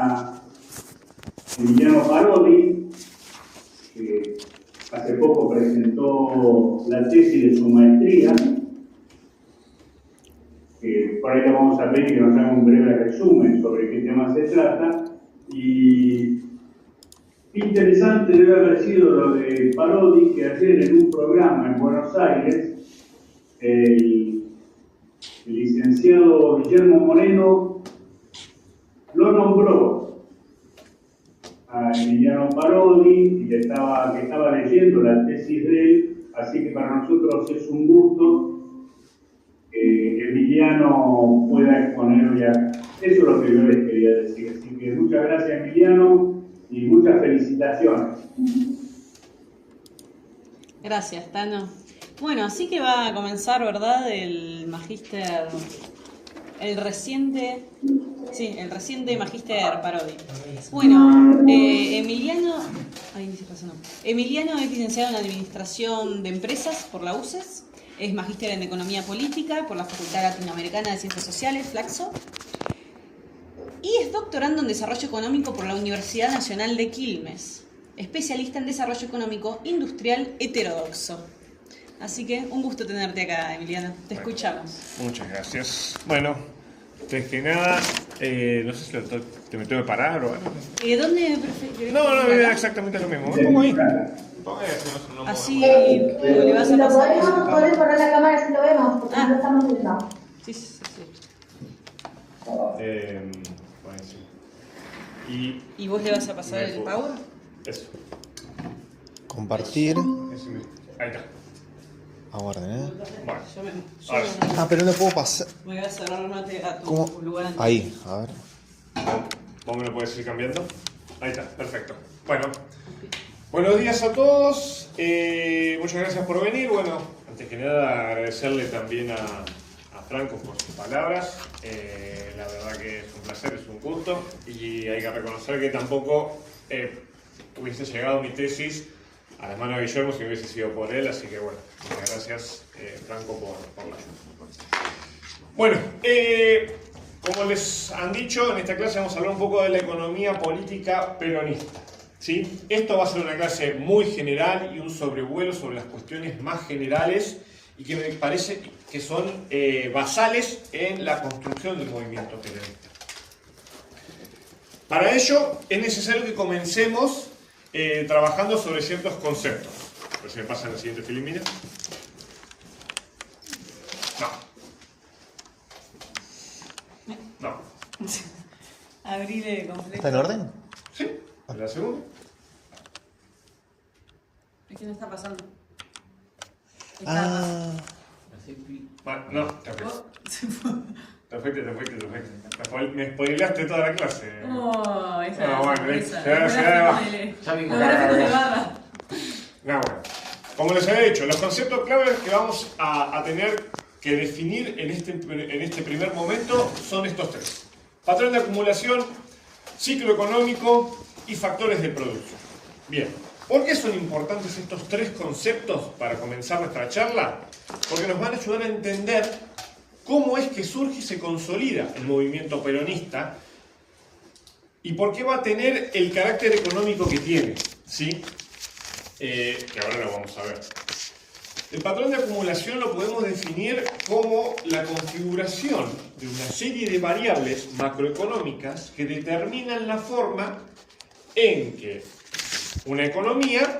a Emiliano Parodi, que hace poco presentó la tesis de su maestría, que por ahí le vamos a pedir que nos haga un breve resumen sobre qué tema se trata. Y interesante debe haber sido lo de Parodi, que ayer en un programa en Buenos Aires, el licenciado Guillermo Moreno lo nombró a Emiliano Parodi y que estaba leyendo la tesis de él, así que para nosotros es un gusto que Emiliano pueda exponerlo acá. Eso es lo que yo les quería decir. Así que muchas gracias, Emiliano, y muchas felicitaciones. Gracias, Tano. Bueno, así que va a comenzar, ¿verdad? El magíster, el reciente magíster Parodi. Bueno, Emiliano es licenciado en Administración de Empresas por la UCES, es magíster en Economía Política por la Facultad Latinoamericana de Ciencias Sociales, Flaxo, y es doctorando en Desarrollo Económico por la Universidad Nacional de Quilmes, especialista en Desarrollo Económico Industrial Heterodoxo. Así que un gusto tenerte acá, Emiliano. Te escuchamos. Muchas gracias. Bueno, antes que nada, no sé si te me tengo que parar o algo. ¿Dónde prefieres? No, exactamente lo mismo. Me pongo ahí. Así le vas a pasar. Podés poner la cámara si lo vemos, porque no lo estamos viendo. Sí. Buenísimo. ¿Y vos le vas a pasar el power? Eso. Compartir. Ahí está. Aguarden, Bueno, Yo Ah, pero no puedo pasar. me voy a cerrar mate a tu ¿Cómo? lugar anterior. Ahí, a ver. ¿Vos me lo podés ir cambiando? Ahí está, perfecto. Bueno, buenos días a todos. Muchas gracias por venir. Bueno, antes que nada agradecerle también a Franco por sus palabras. La verdad que es un placer, es un gusto. Y hay que reconocer que tampoco hubiese llegado mi tesis a las manos de Guillermo si hubiese sido por él. Así que bueno, muchas gracias Franco por la ayuda. Bueno, como les han dicho, en esta clase vamos a hablar un poco de la economía política peronista. ¿Sí? Esto va a ser una clase muy general y un sobrevuelo sobre las cuestiones más generales y que me parece que son basales en la construcción del movimiento peronista. Para ello es necesario que comencemos trabajando sobre ciertos conceptos. A ver si me pasan la siguiente filmina. No. Abrile completo. ¿Está en orden? Sí, la segunda. ¿Qué me está pasando? Ah. Bueno, no, te fuiste. Me spoileaste toda la clase. Oh, esa No, bueno, esa. ya vi de barra. No, bueno. Como les había dicho, los conceptos claves que vamos a tener que definir en este primer momento son estos tres: patrón de acumulación, ciclo económico y factores de producción. Bien, ¿por qué son importantes estos tres conceptos para comenzar nuestra charla? Porque nos van a ayudar a entender cómo es que surge y se consolida el movimiento peronista y por qué va a tener el carácter económico que tiene, ¿sí? Que ahora lo vamos a ver. El patrón de acumulación lo podemos definir como la configuración de una serie de variables macroeconómicas que determinan la forma en que una economía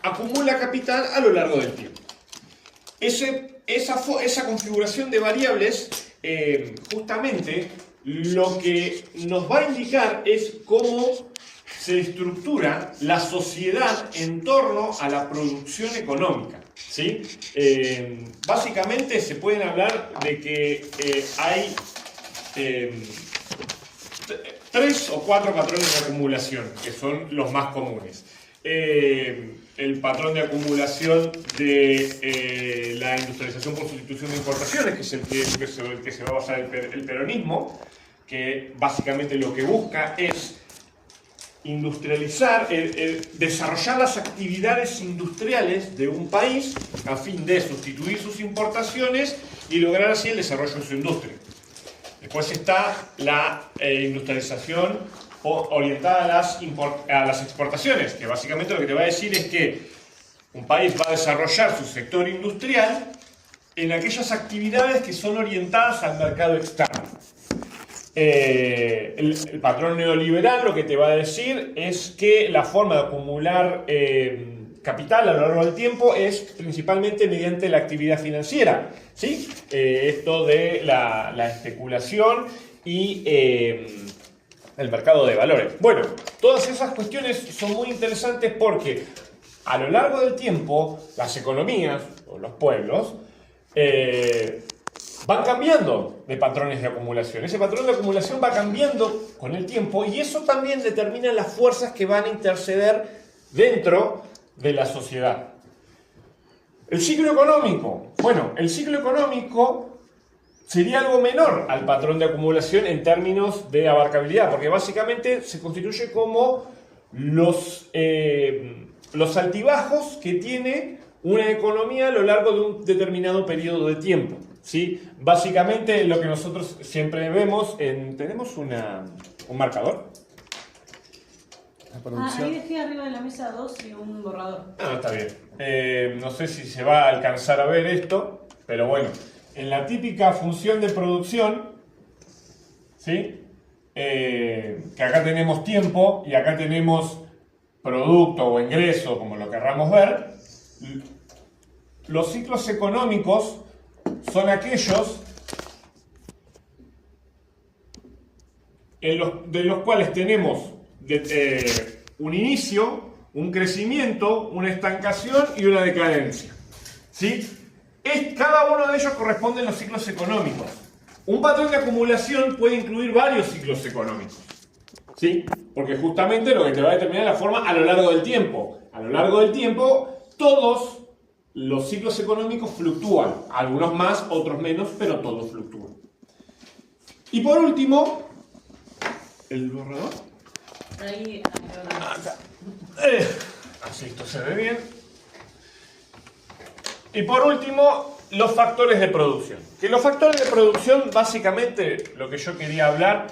acumula capital a lo largo del tiempo. Esa configuración de variables, justamente lo que nos va a indicar es cómo se estructura la sociedad en torno a la producción económica. ¿Sí? Básicamente se pueden hablar de que hay 3 o 4 patrones de acumulación, que son los más comunes. El patrón de acumulación de la industrialización por sustitución de importaciones, que es el que se va a basar el peronismo, que básicamente lo que busca es industrializar, desarrollar las actividades industriales de un país a fin de sustituir sus importaciones y lograr así el desarrollo de su industria. Después está la industrialización orientada a las exportaciones, que básicamente lo que te va a decir es que un país va a desarrollar su sector industrial en aquellas actividades que son orientadas al mercado externo. El patrón neoliberal lo que te va a decir es que la forma de acumular capital a lo largo del tiempo es principalmente mediante la actividad financiera, ¿sí? Esto de la especulación y el mercado de valores. Bueno, todas esas cuestiones son muy interesantes porque a lo largo del tiempo las economías o los pueblos van cambiando de patrones de acumulación. Ese patrón de acumulación va cambiando con el tiempo y eso también determina las fuerzas que van a interceder dentro de la sociedad. El ciclo económico. Bueno, el ciclo económico sería algo menor al patrón de acumulación en términos de abarcabilidad, porque básicamente se constituye como los altibajos que tiene una economía a lo largo de un determinado periodo de tiempo, ¿sí? Básicamente lo que nosotros siempre vemos ¿tenemos un marcador? Ahí dejé arriba de la mesa 2 y un borrador. Ah, está bien. No sé si se va a alcanzar a ver esto, pero bueno, en la típica función de producción, ¿sí? Que acá tenemos tiempo y acá tenemos producto o ingreso, como lo querramos ver. Los ciclos económicos son aquellos de los cuales tenemos un inicio, un crecimiento, una estancación y una decadencia, ¿sí? Cada uno de ellos corresponde a los ciclos económicos. Un patrón de acumulación puede incluir varios ciclos económicos, ¿sí? Porque justamente lo que te va a determinar la forma a lo largo del tiempo. A lo largo del tiempo, todos los ciclos económicos fluctúan. Algunos más, otros menos, pero todos fluctúan. Y por último, ¿el borrador? Ahí, así esto se ve bien. Y por último, los factores de producción. Que los factores de producción, básicamente, lo que yo quería hablar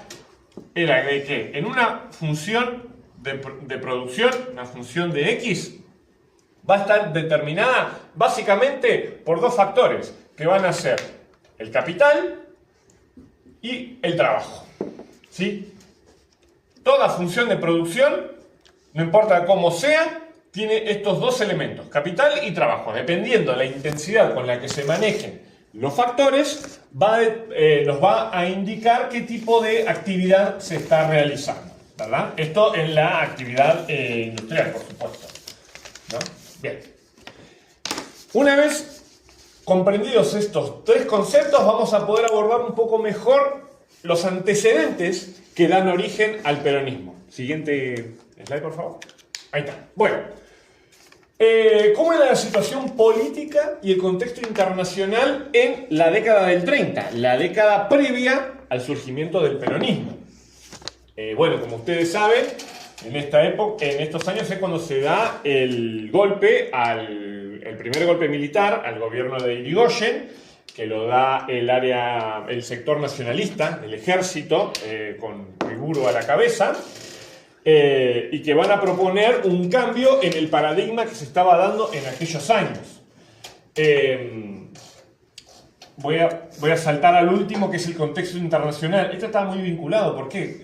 era de que en una función de producción, una función de X, va a estar determinada básicamente por dos factores, que van a ser el capital y el trabajo, ¿sí? Toda función de producción, no importa cómo sea, tiene estos dos elementos, capital y trabajo. Dependiendo de la intensidad con la que se manejen los factores, nos va a indicar qué tipo de actividad se está realizando, ¿verdad? Esto en la actividad industrial, por supuesto, ¿no? Bien. Una vez comprendidos estos tres conceptos, vamos a poder abordar un poco mejor los antecedentes que dan origen al peronismo. Siguiente slide, por favor. Ahí está. Bueno, ¿cómo era la situación política y el contexto internacional en la década del 30? La década previa al surgimiento del peronismo. Bueno, como ustedes saben, en esta época, en estos años es cuando se da el golpe, el primer golpe militar al gobierno de Irigoyen, que lo da el sector nacionalista, el ejército, con Riguro a la cabeza, y que van a proponer un cambio en el paradigma que se estaba dando en aquellos años. Voy a saltar al último, que es el contexto internacional. Esto está muy vinculado, ¿por qué?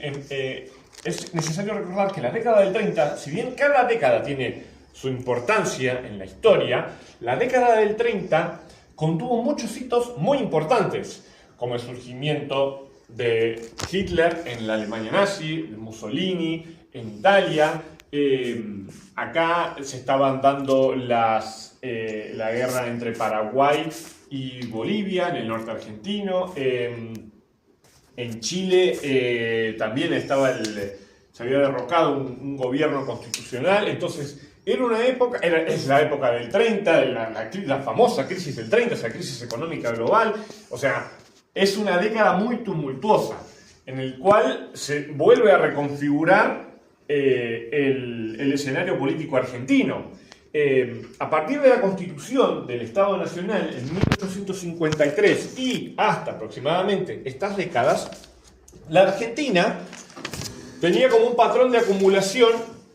Es necesario recordar que la década del 30, si bien cada década tiene su importancia en la historia, la década del 30 contuvo muchos hitos muy importantes, como el surgimiento de Hitler en la Alemania nazi, de Mussolini en Italia. Acá se estaban dando la guerra entre Paraguay y Bolivia, en el norte argentino. En Chile también se había derrocado un gobierno constitucional. Entonces era una época, es la época del 30, la famosa crisis del 30, esa crisis económica global. O sea, es una década muy tumultuosa, en el cual se vuelve a reconfigurar el escenario político argentino. a partir de la constitución del Estado Nacional en 1853 y hasta aproximadamente estas décadas, la Argentina tenía como un patrón de acumulación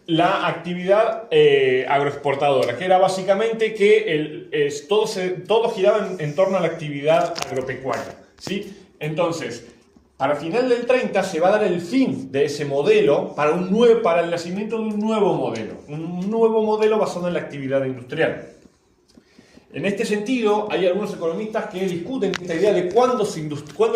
la actividad agroexportadora, que era básicamente que todo giraba en torno a la actividad agropecuaria, ¿sí? Entonces, para final del 30 se va a dar el fin de ese modelo para el nacimiento de un nuevo modelo basado en la actividad industrial. En este sentido, hay algunos economistas que discuten esta idea de cuándo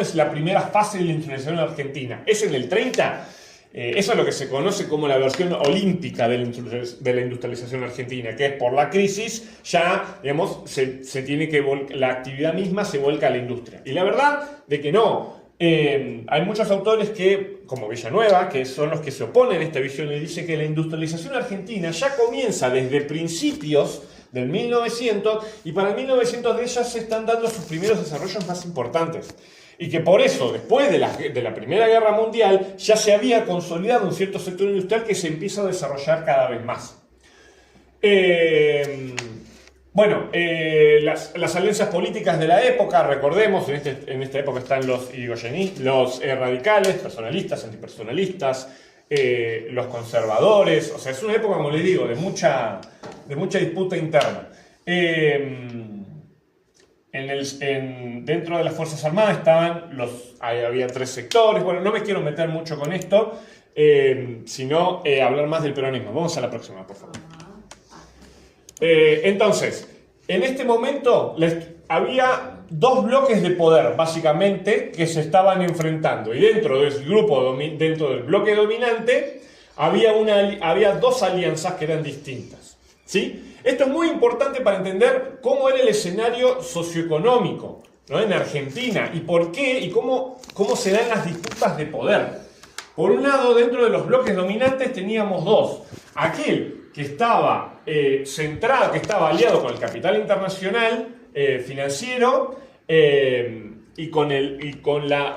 es la primera fase de la industrialización en Argentina. ¿Es en el 30? Eso es lo que se conoce como la versión olímpica de la industrialización argentina, que es por la crisis ya, digamos, la actividad misma se vuelca a la industria. Y la verdad de que no. Hay muchos autores como Villanueva, que son los que se oponen a esta visión y dicen que la industrialización argentina ya comienza desde principios del 1900 y para el 1900 de ellas se están dando sus primeros desarrollos más importantes. Y que por eso, después de la Primera Guerra Mundial, ya se había consolidado un cierto sector industrial que se empieza a desarrollar cada vez más. Las alianzas políticas de la época, recordemos, en esta época están los radicales, personalistas, antipersonalistas, los conservadores, o sea, es una época, como les digo, de mucha disputa interna. Dentro de las Fuerzas Armadas había 3 sectores. Bueno, no me quiero meter mucho con esto, sino hablar más del peronismo. Vamos a la próxima, por favor. Entonces, en este momento había 2 bloques de poder, básicamente, que se estaban enfrentando. Y dentro del bloque dominante, había 2 alianzas que eran distintas, ¿sí? Esto es muy importante para entender cómo era el escenario socioeconómico, ¿no?, en Argentina y por qué y cómo se dan las disputas de poder. Por un lado, dentro de los bloques dominantes teníamos 2. Aquel que estaba centrado, que estaba aliado con el capital internacional financiero y con la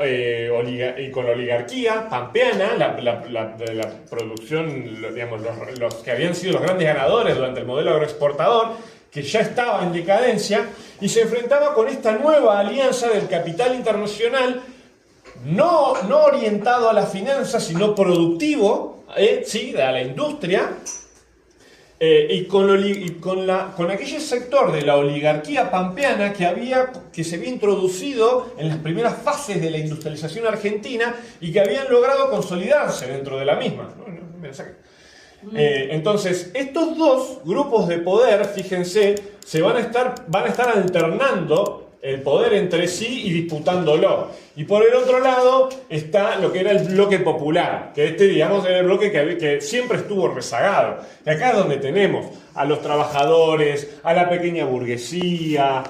oligarquía pampeana, la producción, digamos, los que habían sido los grandes ganadores durante el modelo agroexportador, que ya estaba en decadencia, y se enfrentaba con esta nueva alianza del capital internacional, no orientado a la finanza, sino productivo, ¿sí?, a la industria, y con aquel sector de la oligarquía pampeana que se había introducido en las primeras fases de la industrialización argentina y que habían logrado consolidarse dentro de la misma. Entonces, estos 2 grupos de poder, fíjense, van a estar alternando el poder entre sí y disputándolo. Y por el otro lado está lo que era el bloque popular, que digamos, era el bloque que siempre estuvo rezagado. Y acá es donde tenemos a los trabajadores, a la pequeña burguesía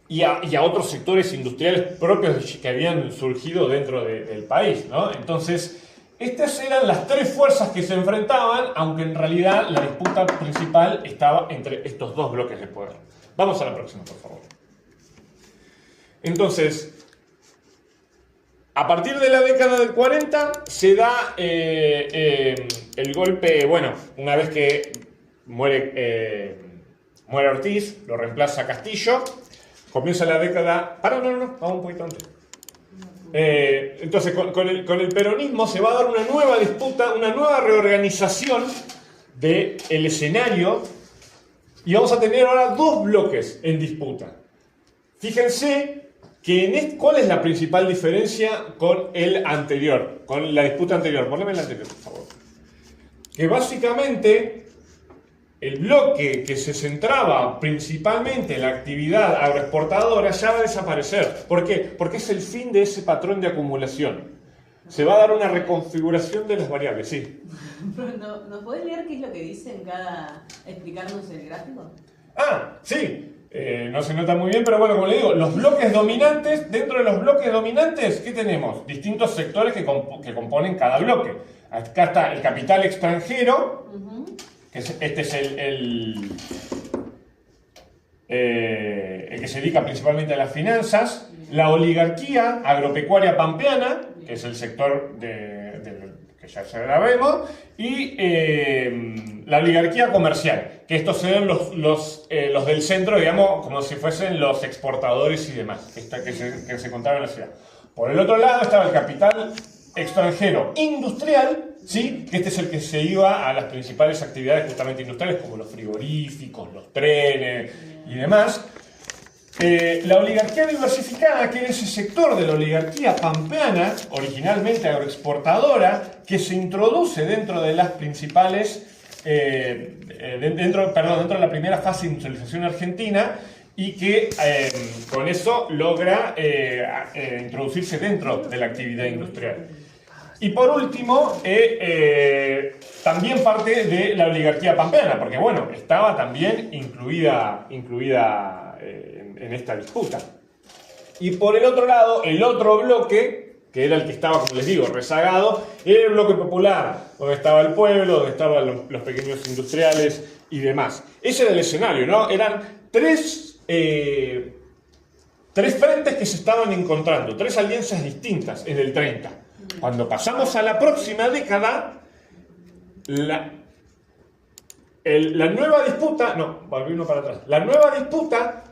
y a otros sectores industriales propios que habían surgido dentro del país, ¿no? Entonces, estas eran las 3 fuerzas que se enfrentaban, aunque en realidad la disputa principal estaba entre estos 2 bloques de poder. Vamos a la próxima, por favor. Entonces, a partir de la década del 40 se da el golpe, bueno, una vez que muere Ortiz, lo reemplaza Castillo, comienza la década... vamos un poquito antes. Entonces, con el peronismo se va a dar una nueva disputa, una nueva reorganización del escenario. Y vamos a tener ahora 2 bloques en disputa. Fíjense que ¿cuál es la principal diferencia con el anterior? Con la disputa anterior. Poneme el anterior, por favor. Que básicamente el bloque que se centraba principalmente en la actividad agroexportadora ya va a desaparecer. ¿Por qué? Porque es el fin de ese patrón de acumulación. Se va a dar una reconfiguración de las variables, sí. ¿Nos podés leer qué es lo que dice explicarnos el gráfico? Sí. No se nota muy bien, pero bueno, como le digo, los bloques dominantes, dentro de los bloques dominantes, ¿qué tenemos? Distintos sectores que componen cada bloque. Acá está el capital extranjero, que este es el que se dedica principalmente a las finanzas, la oligarquía agropecuaria pampeana, que es el sector que que ya la vemos, y la oligarquía comercial, que estos serían los del centro, digamos, como si fuesen los exportadores y demás, que se encontraban en la ciudad. Por el otro lado estaba el capital extranjero industrial, ¿sí? Que este es el que se iba a las principales actividades justamente industriales, como los frigoríficos, los trenes y demás. La oligarquía diversificada, que era ese sector de la oligarquía pampeana, originalmente agroexportadora, que se introduce dentro de las principales, dentro de la primera fase de industrialización argentina, y que con eso logra introducirse dentro de la actividad industrial. Y por último, también parte de la oligarquía pampeana, porque bueno, estaba también incluida en esta disputa. Y por el otro lado, el otro bloque, que era el que estaba, como les digo, rezagado, era el bloque popular, donde estaba el pueblo, donde estaban los pequeños industriales y demás. Ese era el escenario, ¿no? Eran tres frentes que se estaban encontrando, tres alianzas distintas en el 30. Cuando pasamos a la próxima década, la nueva disputa, no, volví uno para atrás, la nueva disputa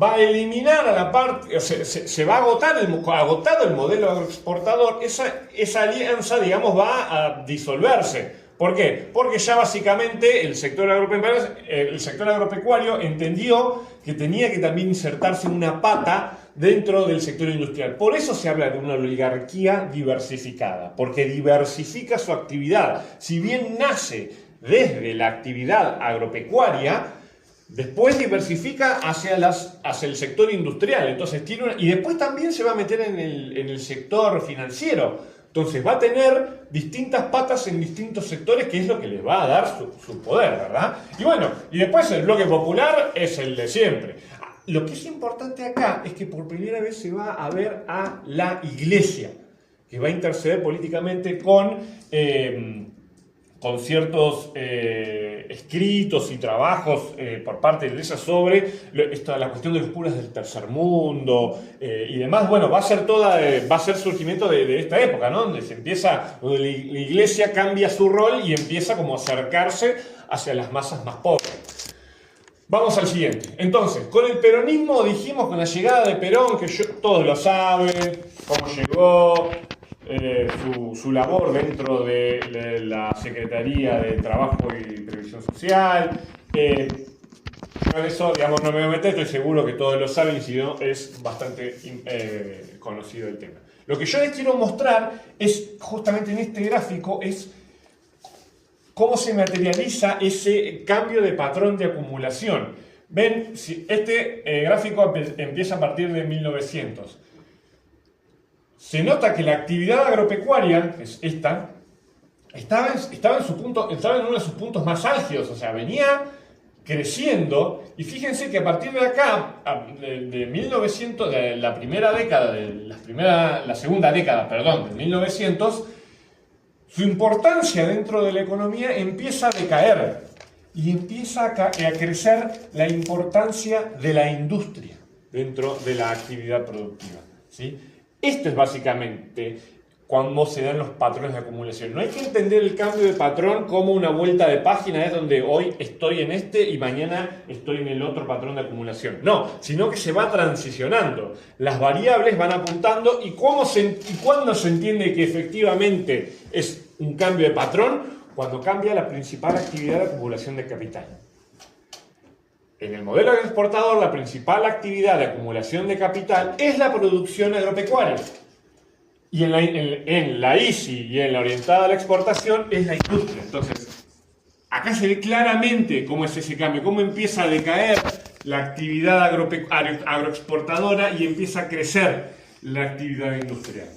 va a eliminar a la parte, o sea, se va a agotar agotado el modelo agroexportador, esa alianza, digamos, va a disolverse. ¿Por qué? Porque ya básicamente el sector agropecuario entendió que tenía que también insertarse una pata dentro del sector industrial. Por eso se habla de una oligarquía diversificada, porque diversifica su actividad. Si bien nace desde la actividad agropecuaria, después diversifica hacia el sector industrial. Entonces y después también se va a meter en el sector financiero. Entonces va a tener distintas patas en distintos sectores, que es lo que les va a dar su poder, ¿verdad? Y bueno, y después el bloque popular es el de siempre. Lo que es importante acá es que por primera vez se va a ver a la Iglesia, que va a interceder políticamente con ciertos escritos y trabajos por parte de la Iglesia sobre la cuestión de los curas del tercer mundo y demás. Bueno, va a ser surgimiento de esta época, ¿no? Donde donde la Iglesia cambia su rol y empieza como a acercarse hacia las masas más pobres. Vamos al siguiente. Entonces, con el peronismo dijimos, con la llegada de Perón, que todos lo saben, cómo llegó, su labor dentro de la Secretaría de Trabajo y Previsión Social. Yo en eso, digamos, no me voy a meter, estoy seguro que todos lo saben, y si no, es bastante conocido el tema. Lo que yo les quiero mostrar es, justamente en este gráfico, es cómo se materializa ese cambio de patrón de acumulación. Ven, este gráfico empieza a partir de 1900. Se nota que la actividad agropecuaria, que es esta, estaba en uno de sus puntos más álgidos, o sea, venía creciendo, y fíjense que a partir de acá, de 1900, de la primera década, la segunda década, perdón, de 1900, su importancia dentro de la economía empieza a decaer y empieza a crecer la importancia de la industria dentro de la actividad productiva, ¿sí? Esto es básicamente cómo se dan los patrones de acumulación. No hay que entender el cambio de patrón como una vuelta de página, es donde hoy estoy en este y mañana estoy en el otro patrón de acumulación. No, sino que se va transicionando. Las variables van apuntando y cuándo se entiende que efectivamente es un cambio de patrón, cuando cambia la principal actividad de acumulación de capital. En el modelo exportador, la principal actividad de acumulación de capital es la producción agropecuaria. Y en la ICI y en la orientada a la exportación es la industria. Entonces, acá se ve claramente cómo es ese cambio, cómo empieza a decaer la actividad agroexportadora y empieza a crecer la actividad industrial.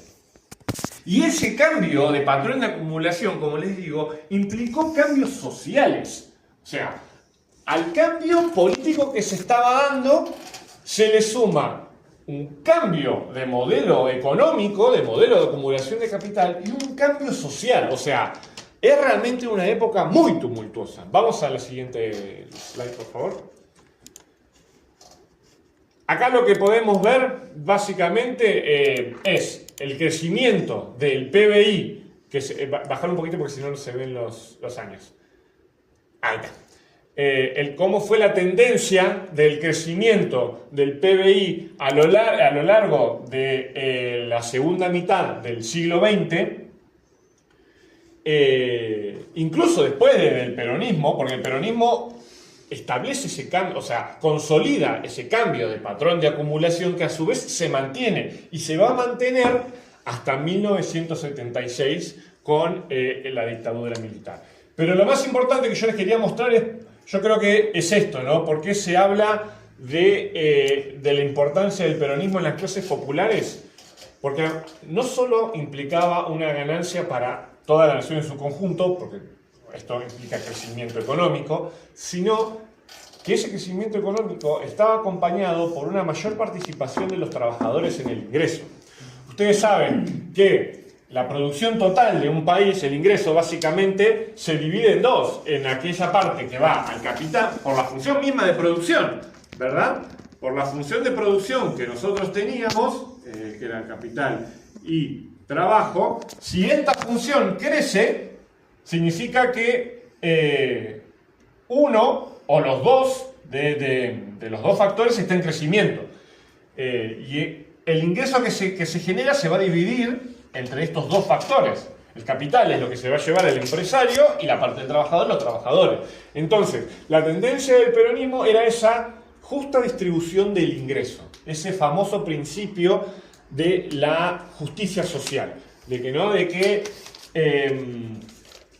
Y ese cambio de patrón de acumulación, como les digo, implicó cambios sociales. O sea, al cambio político que se estaba dando, se le suma un cambio de modelo económico, de modelo de acumulación de capital y un cambio social. O sea, es realmente una época muy tumultuosa. Vamos a la siguiente slide, por favor. Acá lo que podemos ver básicamente es el crecimiento del PBI bajar un poquito porque si no no se ven los años. Ahí está. Cómo fue la tendencia del crecimiento del PBI a lo largo de la segunda mitad del siglo XX, incluso después del peronismo, porque el peronismo establece ese cambio, o sea, consolida ese cambio de patrón de acumulación que a su vez se mantiene y se va a mantener hasta 1976 con la dictadura militar. Pero lo más importante que yo les quería mostrar yo creo que es esto, ¿no? Porque se habla de la importancia del peronismo en las clases populares, porque no solo implicaba una ganancia para toda la nación en su conjunto, porque esto implica crecimiento económico, sino que ese crecimiento económico estaba acompañado por una mayor participación de los trabajadores en el ingreso. Ustedes saben que la producción total de un país, el ingreso básicamente se divide en dos, en aquella parte que va al capital, por la función misma de producción, ¿verdad? Por la función de producción que nosotros teníamos, que era el capital y trabajo. Si esta función crece, significa que uno o los dos de los dos factores está en crecimiento. Y el ingreso que se genera se va a dividir entre estos dos factores. El capital es lo que se va a llevar el empresario y la parte del trabajador, los trabajadores. Entonces, la tendencia del peronismo era esa justa distribución del ingreso, ese famoso principio de la justicia social, de que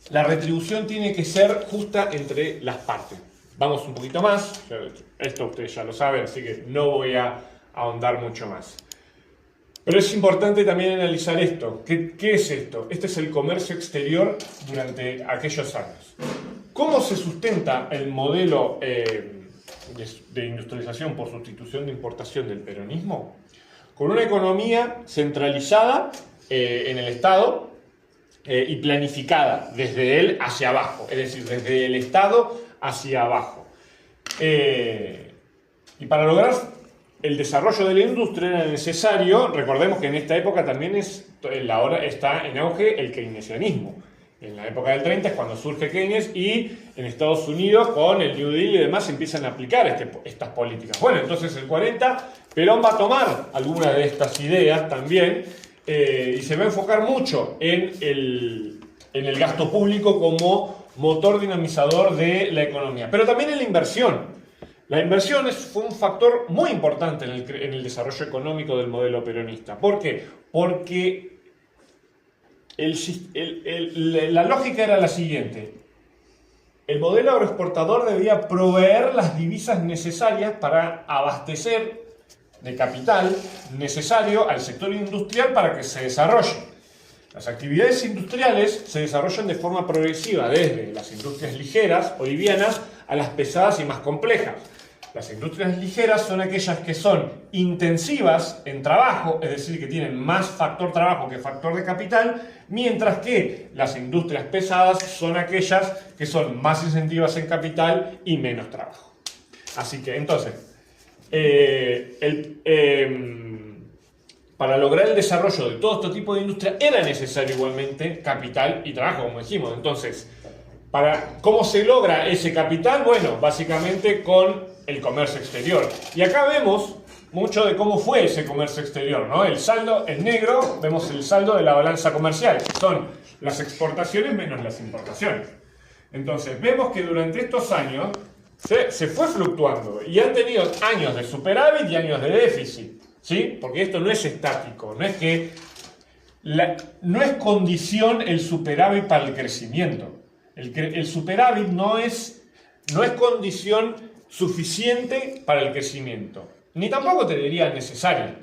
la retribución tiene que ser justa entre las partes. Vamos un poquito más, esto ustedes ya lo saben, así que no voy a ahondar mucho más. Pero es importante también analizar esto. ¿Qué es esto? Este es el comercio exterior durante aquellos años. ¿Cómo se sustenta el modelo de industrialización por sustitución de importación del peronismo? Con una economía centralizada en el Estado y planificada desde él hacia abajo, es decir, desde el Estado hacia abajo. Y para lograr el desarrollo de la industria era necesario, recordemos que en esta época también está en auge el keynesianismo. En la época del 30 es cuando surge Keynes y en Estados Unidos con el New Deal y demás se empiezan a aplicar estas políticas. Bueno, entonces el 40 Perón va a tomar algunas de estas ideas también y se va a enfocar mucho en el gasto público como motor dinamizador de la economía, pero también en la inversión. La inversión fue un factor muy importante en el desarrollo económico del modelo peronista. ¿Por qué? Porque la lógica era la siguiente. El modelo agroexportador debía proveer las divisas necesarias para abastecer de capital necesario al sector industrial para que se desarrolle. Las actividades industriales se desarrollan de forma progresiva, desde las industrias ligeras o livianas a las pesadas y más complejas. Las industrias ligeras son aquellas que son intensivas en trabajo, es decir, que tienen más factor trabajo que factor de capital, mientras que las industrias pesadas son aquellas que son más intensivas en capital y menos trabajo. Así que, entonces, para lograr el desarrollo de todo este tipo de industria era necesario igualmente capital y trabajo, como dijimos. Entonces, ¿cómo se logra ese capital? Bueno, básicamente con el comercio exterior. Y acá vemos mucho de cómo fue ese comercio exterior, ¿no? El saldo, en negro, vemos el saldo de la balanza comercial, que son las exportaciones menos las importaciones. Entonces, vemos que durante estos años se fue fluctuando y han tenido años de superávit y años de déficit, ¿sí? Porque esto no es estático, no es que no es condición el superávit para el crecimiento. El superávit no es condición suficiente para el crecimiento, ni tampoco te diría necesaria.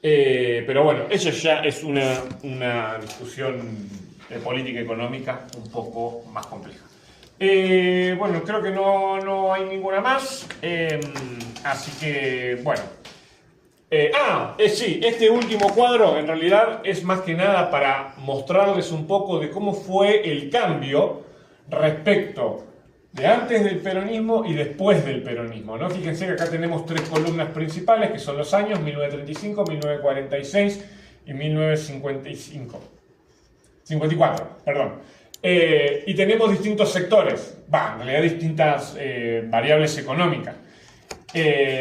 Pero bueno, eso ya es una discusión de política económica un poco más compleja. Bueno, creo que no hay ninguna más, así que bueno. Sí, este último cuadro en realidad es más que nada para mostrarles un poco de cómo fue el cambio respecto de antes del peronismo y después del peronismo, ¿no? Fíjense que acá tenemos tres columnas principales, que son los años 1935, 1946 y 1955. 54, perdón. Y tenemos distintos sectores, en realidad distintas variables económicas,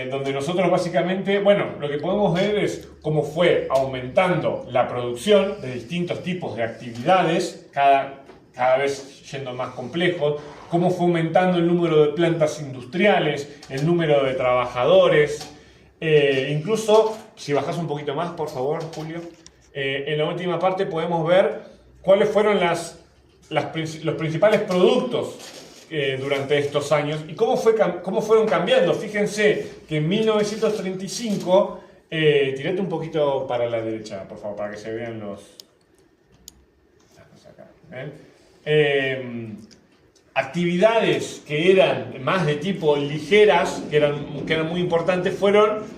donde nosotros básicamente, lo que podemos ver es cómo fue aumentando la producción de distintos tipos de actividades, cada vez yendo más complejos, cómo fue aumentando el número de plantas industriales, el número de trabajadores, incluso, si bajas un poquito más, por favor, Julio, en la última parte podemos ver cuáles fueron los principales productos durante estos años y cómo fueron cambiando. Fíjense que en 1935, tirate un poquito para la derecha, por favor, para que se vean actividades que eran más de tipo ligeras, que eran muy importantes, fueron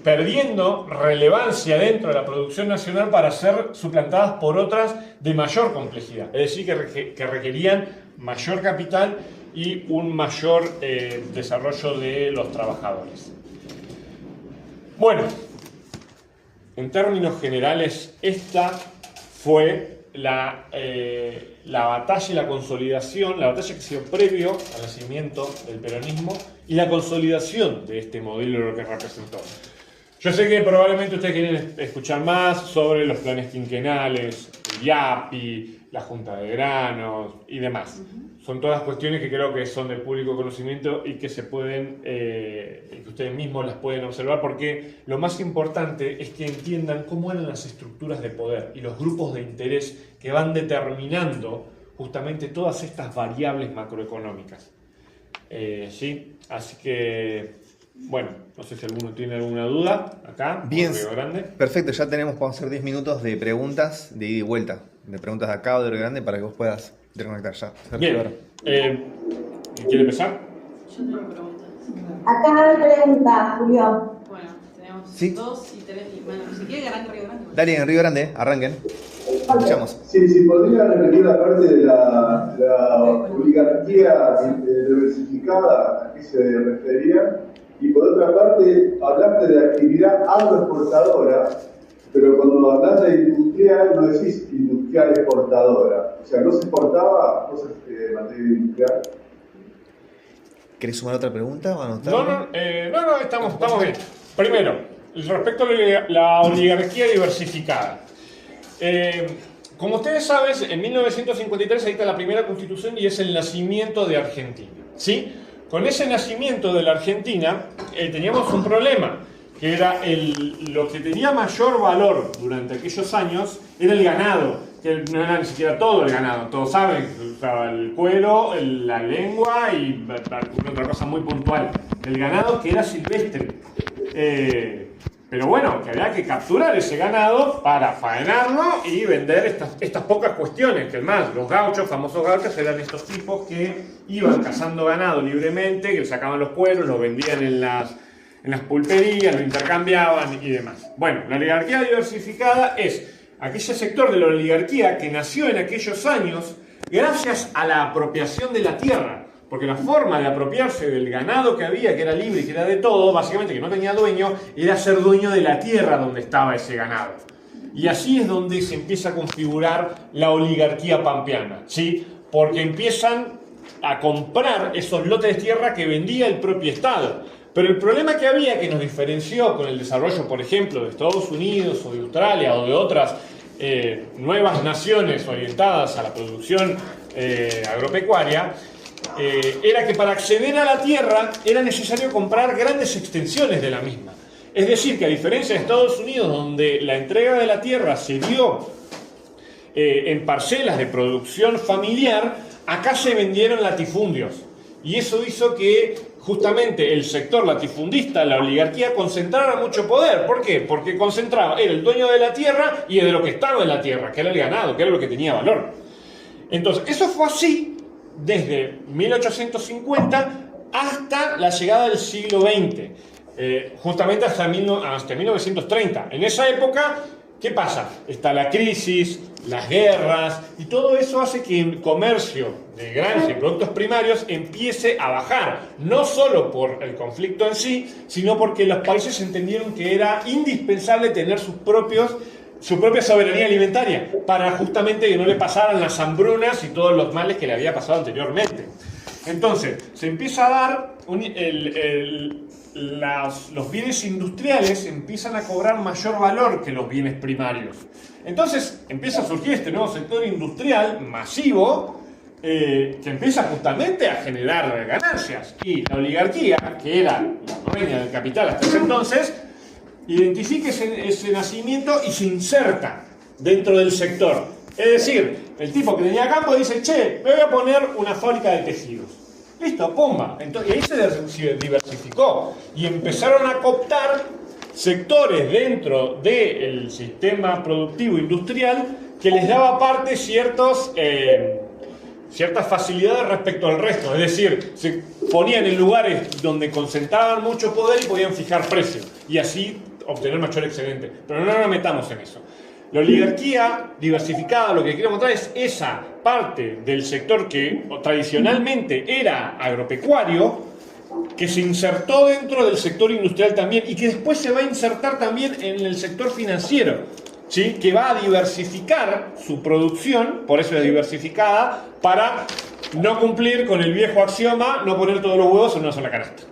perdiendo relevancia dentro de la producción nacional para ser suplantadas por otras de mayor complejidad. Es decir, que requerían mayor capital y un mayor desarrollo de los trabajadores. Bueno, en términos generales, esta fue la batalla y la consolidación, la batalla que se dio previo al nacimiento del peronismo y la consolidación de este modelo que representó. Yo sé que probablemente ustedes quieren escuchar más sobre los planes quinquenales, el IAPI, la Junta de Granos y demás. Son todas cuestiones que creo que son de público conocimiento y que se pueden, que ustedes mismos las pueden observar, porque lo más importante es que entiendan cómo eran las estructuras de poder y los grupos de interés que van determinando justamente todas estas variables macroeconómicas. ¿Sí? Así que, no sé si alguno tiene alguna duda acá. Bien, Río Grande. perfecto, ya podemos hacer 10 minutos de preguntas de ida y vuelta, de preguntas de acá o de Río Grande para que vos puedas reconectar ya. Bien, ¿quiere empezar? Yo tengo preguntas. Acá hay pregunta, Julio. Bueno, tenemos Sí. 2 y 3. Y bueno, si quiere que arranque Río Grande. Dale, en Río Grande, arranquen. Escuchamos. Sí, sí, podría repetir la parte de la oligarquía diversificada, ¿a qué se refería? Y por otra parte, hablaste de actividad agroexportadora, pero cuando hablas de industrial, no decís industrial exportadora. O sea, no se exportaba cosas de materia industrial. ¿Querés sumar otra pregunta o anotar? No, estamos bien. Primero, respecto a la oligarquía diversificada. Como ustedes saben, en 1953 se dicta la primera constitución y es el nacimiento de Argentina, ¿sí? Con ese nacimiento de la Argentina teníamos un problema, que era lo que tenía mayor valor durante aquellos años era el ganado, que no era ni siquiera todo el ganado, todos saben, usaba el cuero, la lengua y otra cosa muy puntual, el ganado que era silvestre. Pero bueno, que había que capturar ese ganado para faenarlo y vender estas pocas cuestiones, que además los gauchos, famosos gauchos, eran estos tipos que iban cazando ganado libremente, que sacaban los cueros, los vendían en las pulperías, lo intercambiaban y demás. Bueno, la oligarquía diversificada es aquel sector de la oligarquía que nació en aquellos años gracias a la apropiación de la tierra. Porque la forma de apropiarse del ganado que había, que era libre y que era de todo, básicamente que no tenía dueño, era ser dueño de la tierra donde estaba ese ganado. Y así es donde se empieza a configurar la oligarquía pampeana, ¿sí? Porque empiezan a comprar esos lotes de tierra que vendía el propio Estado. Pero el problema que había, que nos diferenció con el desarrollo, por ejemplo, de Estados Unidos o de Australia o de otras nuevas naciones orientadas a la producción agropecuaria, era que para acceder a la tierra era necesario comprar grandes extensiones de la misma. Es decir, que a diferencia de Estados Unidos, donde la entrega de la tierra se dio en parcelas de producción familiar, acá se vendieron latifundios. Y eso hizo que justamente el sector latifundista, la oligarquía, concentrara mucho poder. ¿Por qué? Porque concentraba, era el dueño de la tierra y de lo que estaba en la tierra, que era el ganado, que era lo que tenía valor. Entonces, eso fue así desde 1850 hasta la llegada del siglo XX, justamente hasta 1930. En esa época, ¿qué pasa? Está la crisis, las guerras, y todo eso hace que el comercio de granos y productos primarios empiece a bajar, no solo por el conflicto en sí, sino porque los países entendieron que era indispensable tener sus propios su propia soberanía alimentaria, para justamente que no le pasaran las hambrunas y todos los males que le había pasado anteriormente. Entonces, se empieza a dar los bienes industriales empiezan a cobrar mayor valor que los bienes primarios. Entonces empieza a surgir este nuevo sector industrial masivo que empieza justamente a generar ganancias. Y la oligarquía, que era la dueña del capital hasta ese entonces, identifica ese nacimiento y se inserta dentro del sector. Es decir, el tipo que tenía campo dice, che, me voy a poner una fábrica de tejidos. Listo, pumba. Entonces, y ahí se diversificó y empezaron a cooptar sectores dentro del sistema productivo industrial que les daba aparte ciertas facilidades respecto al resto. Es decir, se ponían en lugares donde concentraban mucho poder y podían fijar precios y así obtener mayor excedente. Pero no nos metamos en eso. La oligarquía diversificada lo que quiere mostrar es esa parte del sector que tradicionalmente era agropecuario, que se insertó dentro del sector industrial también y que después se va a insertar también en el sector financiero, ¿sí? Que va a diversificar su producción, por eso es diversificada, para no cumplir con el viejo axioma, no poner todos los huevos en una sola canasta.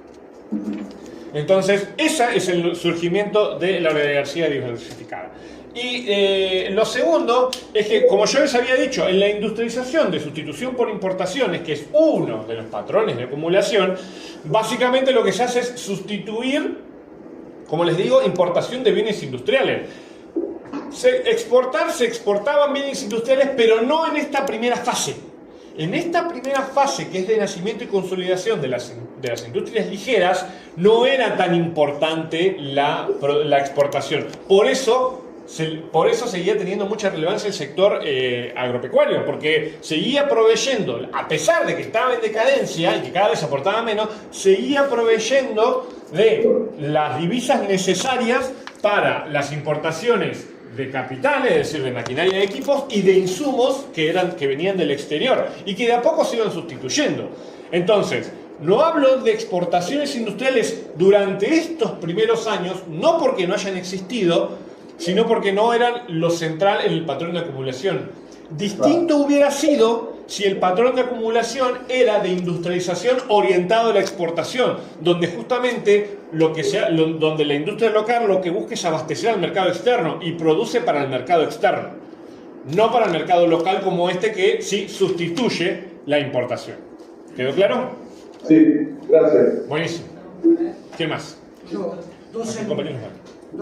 Entonces, ese es el surgimiento de la oligarquía diversificada. Y lo segundo es que, como yo les había dicho, en la industrialización de sustitución por importaciones, que es uno de los patrones de acumulación, básicamente lo que se hace es sustituir, como les digo, importación de bienes industriales. Se exportaban bienes industriales, pero no en esta primera fase. En esta primera fase, que es de nacimiento y consolidación de las industrias ligeras, no era tan importante la exportación. Por eso seguía teniendo mucha relevancia el sector agropecuario, porque seguía proveyendo, a pesar de que estaba en decadencia y que cada vez aportaba menos, seguía proveyendo de las divisas necesarias para las importaciones de capitales, es decir, de maquinaria y equipos, y de insumos que venían del exterior y que de a poco se iban sustituyendo. Entonces, no hablo de exportaciones industriales durante estos primeros años, no porque no hayan existido, sino porque no eran lo central en el patrón de acumulación. Distinto hubiera sido si el patrón de acumulación era de industrialización orientado a la exportación, donde justamente donde la industria local lo que busca es abastecer al mercado externo y produce para el mercado externo, no para el mercado local como este que sí sustituye la importación. ¿Quedó claro? Sí, gracias. Buenísimo. ¿Qué más? Yo, dos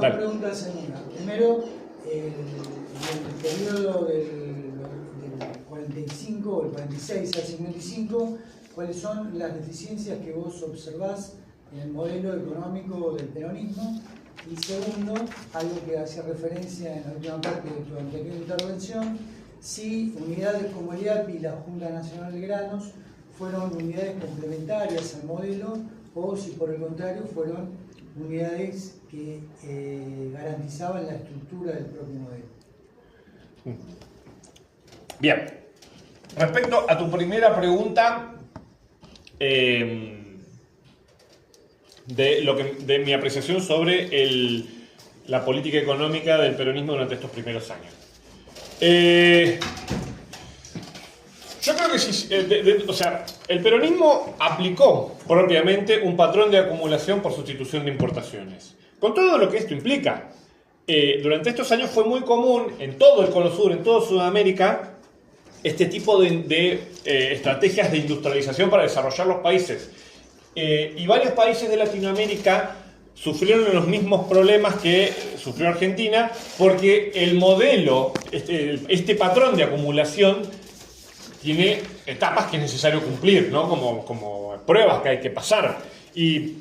preguntas en una. Primero, el periodo del 45 o el 46 al 55, ¿cuáles son las deficiencias que vos observás en el modelo económico del peronismo? Y segundo, algo que hacía referencia en la última parte de tu anterior intervención, si unidades como el IAPI y la Junta Nacional de Granos fueron unidades complementarias al modelo o si por el contrario fueron unidades que garantizaban la estructura del propio modelo. Bien, respecto a tu primera pregunta, de mi apreciación sobre la política económica del peronismo durante estos primeros años. Yo creo que sí, el peronismo aplicó propiamente un patrón de acumulación por sustitución de importaciones. Con todo lo que esto implica, durante estos años fue muy común en todo el Cono Sur, en toda Sudamérica, este tipo de estrategias de industrialización para desarrollar los países. Y varios países de Latinoamérica sufrieron los mismos problemas que sufrió Argentina, porque el modelo, este patrón de acumulación, tiene etapas que es necesario cumplir, ¿no? Como pruebas que hay que pasar. Y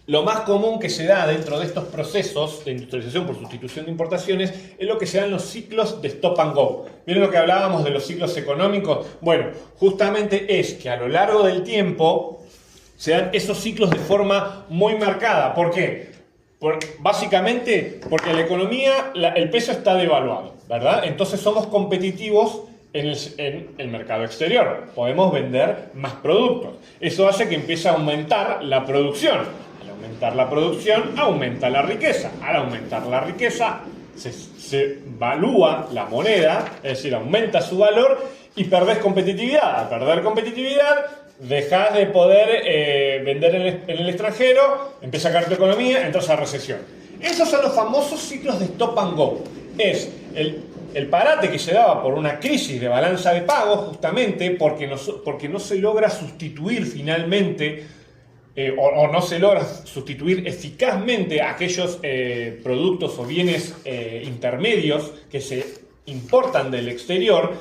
lo más común que se da dentro de estos procesos de industrialización por sustitución de importaciones es lo que se dan los ciclos de stop and go. ¿Vieron lo que hablábamos de los ciclos económicos? Bueno, justamente es que a lo largo del tiempo se dan esos ciclos de forma muy marcada. ¿Por qué? Básicamente porque la economía, el peso está devaluado, ¿verdad? Entonces somos competitivos en el mercado exterior. Podemos vender más productos. Eso hace que empiece a aumentar la producción. Al aumentar la producción, aumenta la riqueza. Al aumentar la riqueza, se valúa la moneda, es decir, aumenta su valor y perdés competitividad. Al perder competitividad, dejás de poder vender en el extranjero, empieza a caer tu economía, entras a recesión. Esos son los famosos ciclos de stop and go. Es el parate que se daba por una crisis de balanza de pagos, justamente porque no se logra sustituir finalmente o no se logra sustituir eficazmente aquellos productos o bienes intermedios que se importan del exterior.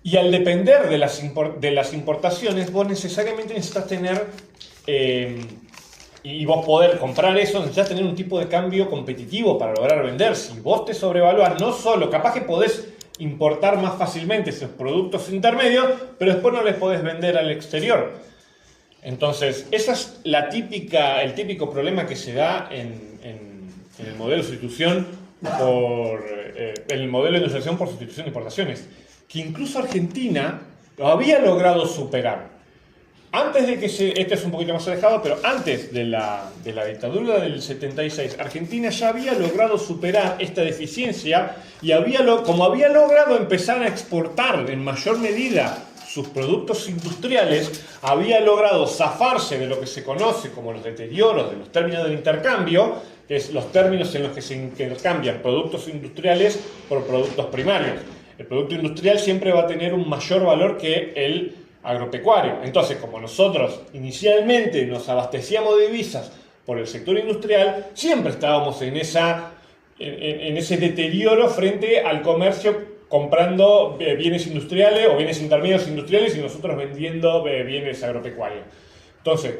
Y al depender de las importaciones, vos necesariamente necesitas tener, y vos poder comprar eso, necesitas tener un tipo de cambio competitivo para lograr vender. Si vos te sobrevaluás, no solo, capaz que podés importar más fácilmente esos productos intermedios, pero después no les podés vender al exterior. Entonces, esa es el típico problema que se da en el modelo de sustitución el modelo de industrialización por sustitución de importaciones, que incluso Argentina lo había logrado superar. Antes de que este es un poquito más alejado, pero antes de la dictadura del 76, Argentina ya había logrado superar esta deficiencia y como había logrado empezar a exportar en mayor medida sus productos industriales, había logrado zafarse de lo que se conoce como los deterioros de los términos del intercambio, que es los términos en los que se intercambian productos industriales por productos primarios. El producto industrial siempre va a tener un mayor valor que el agropecuario. Entonces, como nosotros inicialmente nos abastecíamos de divisas por el sector industrial, siempre estábamos en ese deterioro frente al comercio comprando bienes industriales o bienes intermedios industriales y nosotros vendiendo bienes agropecuarios. Entonces,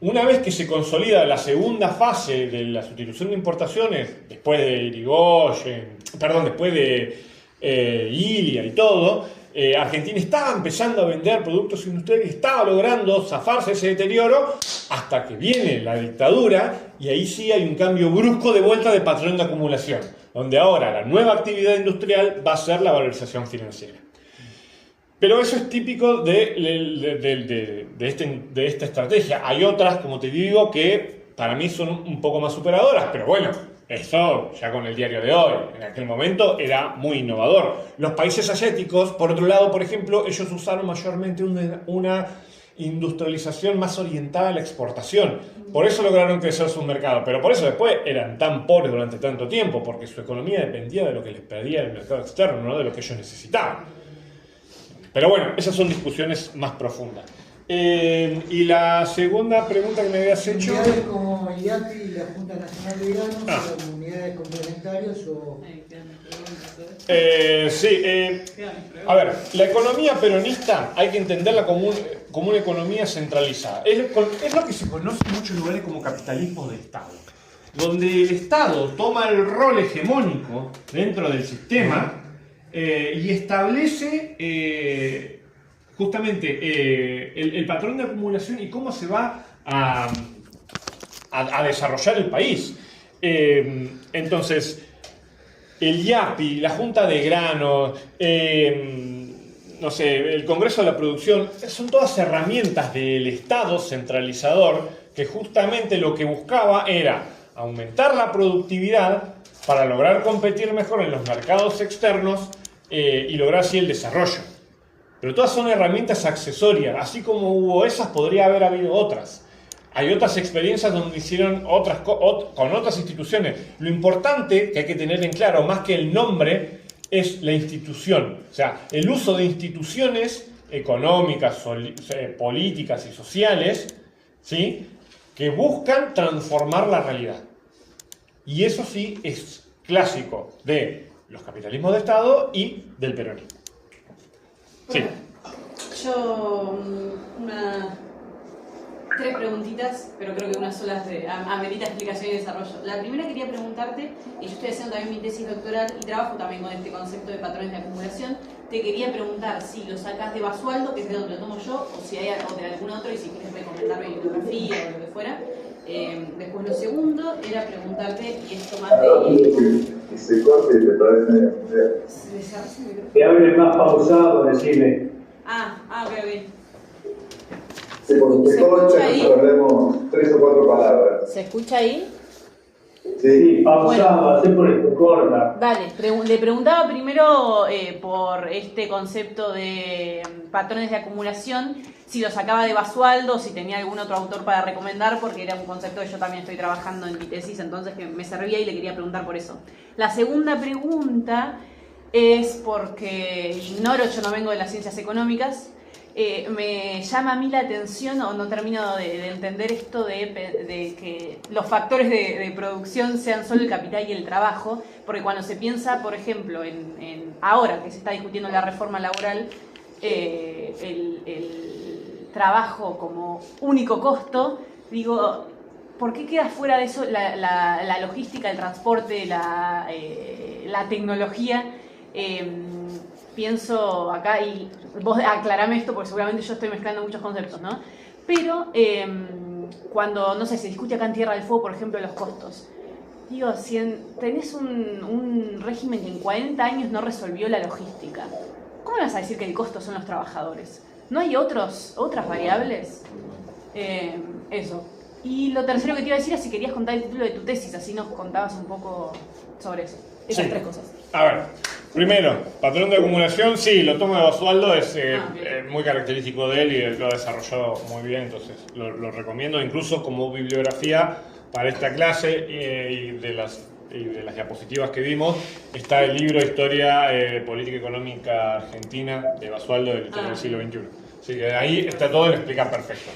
una vez que se consolida la segunda fase de la sustitución de importaciones, después de Irigoyen, después de Ilia y todo, Argentina estaba empezando a vender productos industriales, estaba logrando zafarse ese deterioro hasta que viene la dictadura y ahí sí hay un cambio brusco de vuelta de patrón de acumulación, donde ahora la nueva actividad industrial va a ser la valorización financiera. Pero eso es típico de esta estrategia. Hay otras, como te digo, que para mí son un poco más superadoras, pero bueno, eso ya con el diario de hoy. En aquel momento era muy innovador. Los países asiáticos, por otro lado, por ejemplo, ellos usaron mayormente una industrialización más orientada a la exportación. Por eso lograron crecer su mercado, pero por eso después eran tan pobres durante tanto tiempo, porque su economía dependía de lo que les pedía el mercado externo, no de lo que ellos necesitaban. Pero bueno, esas son discusiones más profundas. Y la segunda pregunta que me habías hecho... ¿Unidades como IATI y la Junta Nacional de Granos son unidades complementarias o...? A ver, la economía peronista hay que entenderla como una economía centralizada. Es lo que se conoce en muchos lugares como capitalismo de Estado, donde el Estado toma el rol hegemónico dentro del sistema y establece justamente el patrón de acumulación y cómo se va a desarrollar el país. Entonces, el IAPI, la Junta de Granos, no sé, el Congreso de la Producción, son todas herramientas del Estado centralizador que justamente lo que buscaba era aumentar la productividad para lograr competir mejor en los mercados externos y lograr así el desarrollo. Pero todas son herramientas accesorias, así como hubo esas, podría haber habido otras. Hay otras experiencias donde hicieron con otras instituciones. Lo importante que hay que tener en claro, más que el nombre, es la institución. O sea, el uso de instituciones económicas, políticas y sociales, ¿sí?, que buscan transformar la realidad. Y eso sí es clásico de los capitalismos de Estado y del peronismo. Sí. Yo, tres preguntitas, pero creo que una sola amerita explicación y desarrollo. La primera quería preguntarte, y yo estoy haciendo también mi tesis doctoral y trabajo también con este concepto de patrones de acumulación, te quería preguntar si lo sacás de Basualdo, que es de donde lo tomo yo, o si hay o de algún otro, y si quieres recomendarme bibliografía o lo que fuera. Después lo segundo era preguntarte, y esto más de... Que se corte, te parece. Que hable más pausado, decirle. Ok. Se corta, escucha ahí? perdemos 3 o 4 palabras. ¿Se escucha ahí? Sí, pausado, hacé por esto, corta. Dale, le preguntaba primero por este concepto de patrones de acumulación, si lo sacaba de Basualdo, si tenía algún otro autor para recomendar, porque era un concepto que yo también estoy trabajando en mi tesis, entonces que me servía y le quería preguntar por eso. La segunda pregunta es porque ignoro, yo no vengo de las ciencias económicas, me llama a mí la atención, o no termino de entender esto de que los factores de producción sean solo el capital y el trabajo, porque cuando se piensa, por ejemplo, en ahora que se está discutiendo la reforma laboral, el trabajo como único costo, digo, ¿por qué queda fuera de eso la logística, el transporte, la tecnología? Pienso acá, y vos aclarame esto porque seguramente yo estoy mezclando muchos conceptos, ¿no? Pero cuando, no sé, se discute acá en Tierra del Fuego, por ejemplo, los costos. Digo, si tenés un régimen que en 40 años no resolvió la logística, ¿cómo vas a decir que el costo son los trabajadores? ¿No hay otras variables? Eso. Y lo tercero que te iba a decir es si querías contar el título de tu tesis, así nos contabas un poco sobre eso. Esas tres cosas. A ver, primero, patrón de acumulación, sí, lo tomo de Basualdo, es muy característico de él y lo ha desarrollado muy bien, entonces lo recomiendo incluso como bibliografía para esta clase y de las diapositivas que vimos. Está el libro Historia Política Económica Argentina de Basualdo del siglo XXI. Así que ahí está todo, lo explica perfecto.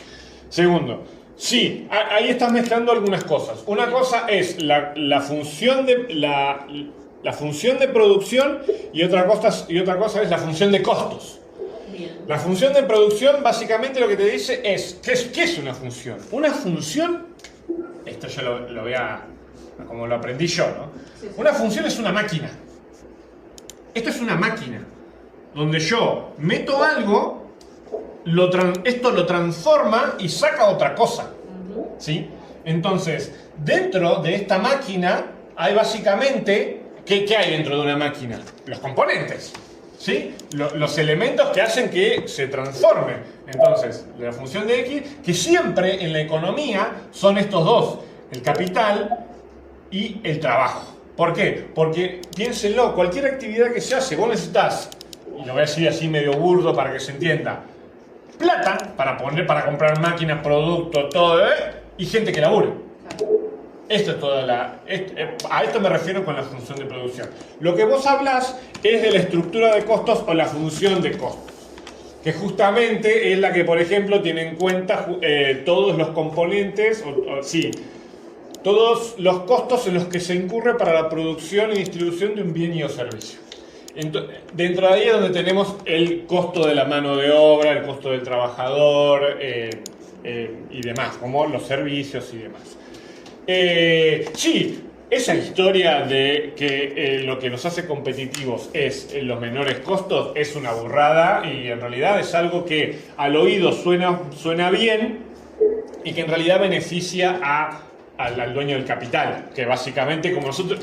Segundo, sí, ahí estás mezclando algunas cosas. Una cosa es la función de producción y otra cosa es la función de costos. Bien. La función de producción básicamente lo que te dice es, ¿qué es una función? Una función, esto yo lo voy a, como lo aprendí yo, ¿no? Sí, sí. Una función es una máquina. Esto es una máquina, donde yo meto algo, esto lo transforma y saca otra cosa. ¿Sí? Entonces, dentro de esta máquina hay básicamente, ¿qué hay dentro de una máquina? Los componentes, ¿sí? Los elementos que hacen que se transforme. Entonces, la función de X, que siempre en la economía son estos dos, el capital y el trabajo. ¿Por qué? Porque, piénsenlo, cualquier actividad que se hace, vos necesitas, y lo voy a decir así medio burdo para que se entienda, plata para comprar máquinas, productos, todo, y gente que labure. Esto es toda a esto me refiero con la función de producción. Lo que vos hablas es de la estructura de costos o la función de costos, que justamente es la que, por ejemplo, tiene en cuenta todos los componentes, todos los costos en los que se incurre para la producción y distribución de un bien y o servicio. Dentro de ahí es donde tenemos el costo de la mano de obra, el costo del trabajador y demás, como los servicios y demás. Sí, esa historia de que lo que nos hace competitivos es los menores costos es una burrada y en realidad es algo que al oído suena bien y que en realidad beneficia al dueño del capital, que básicamente,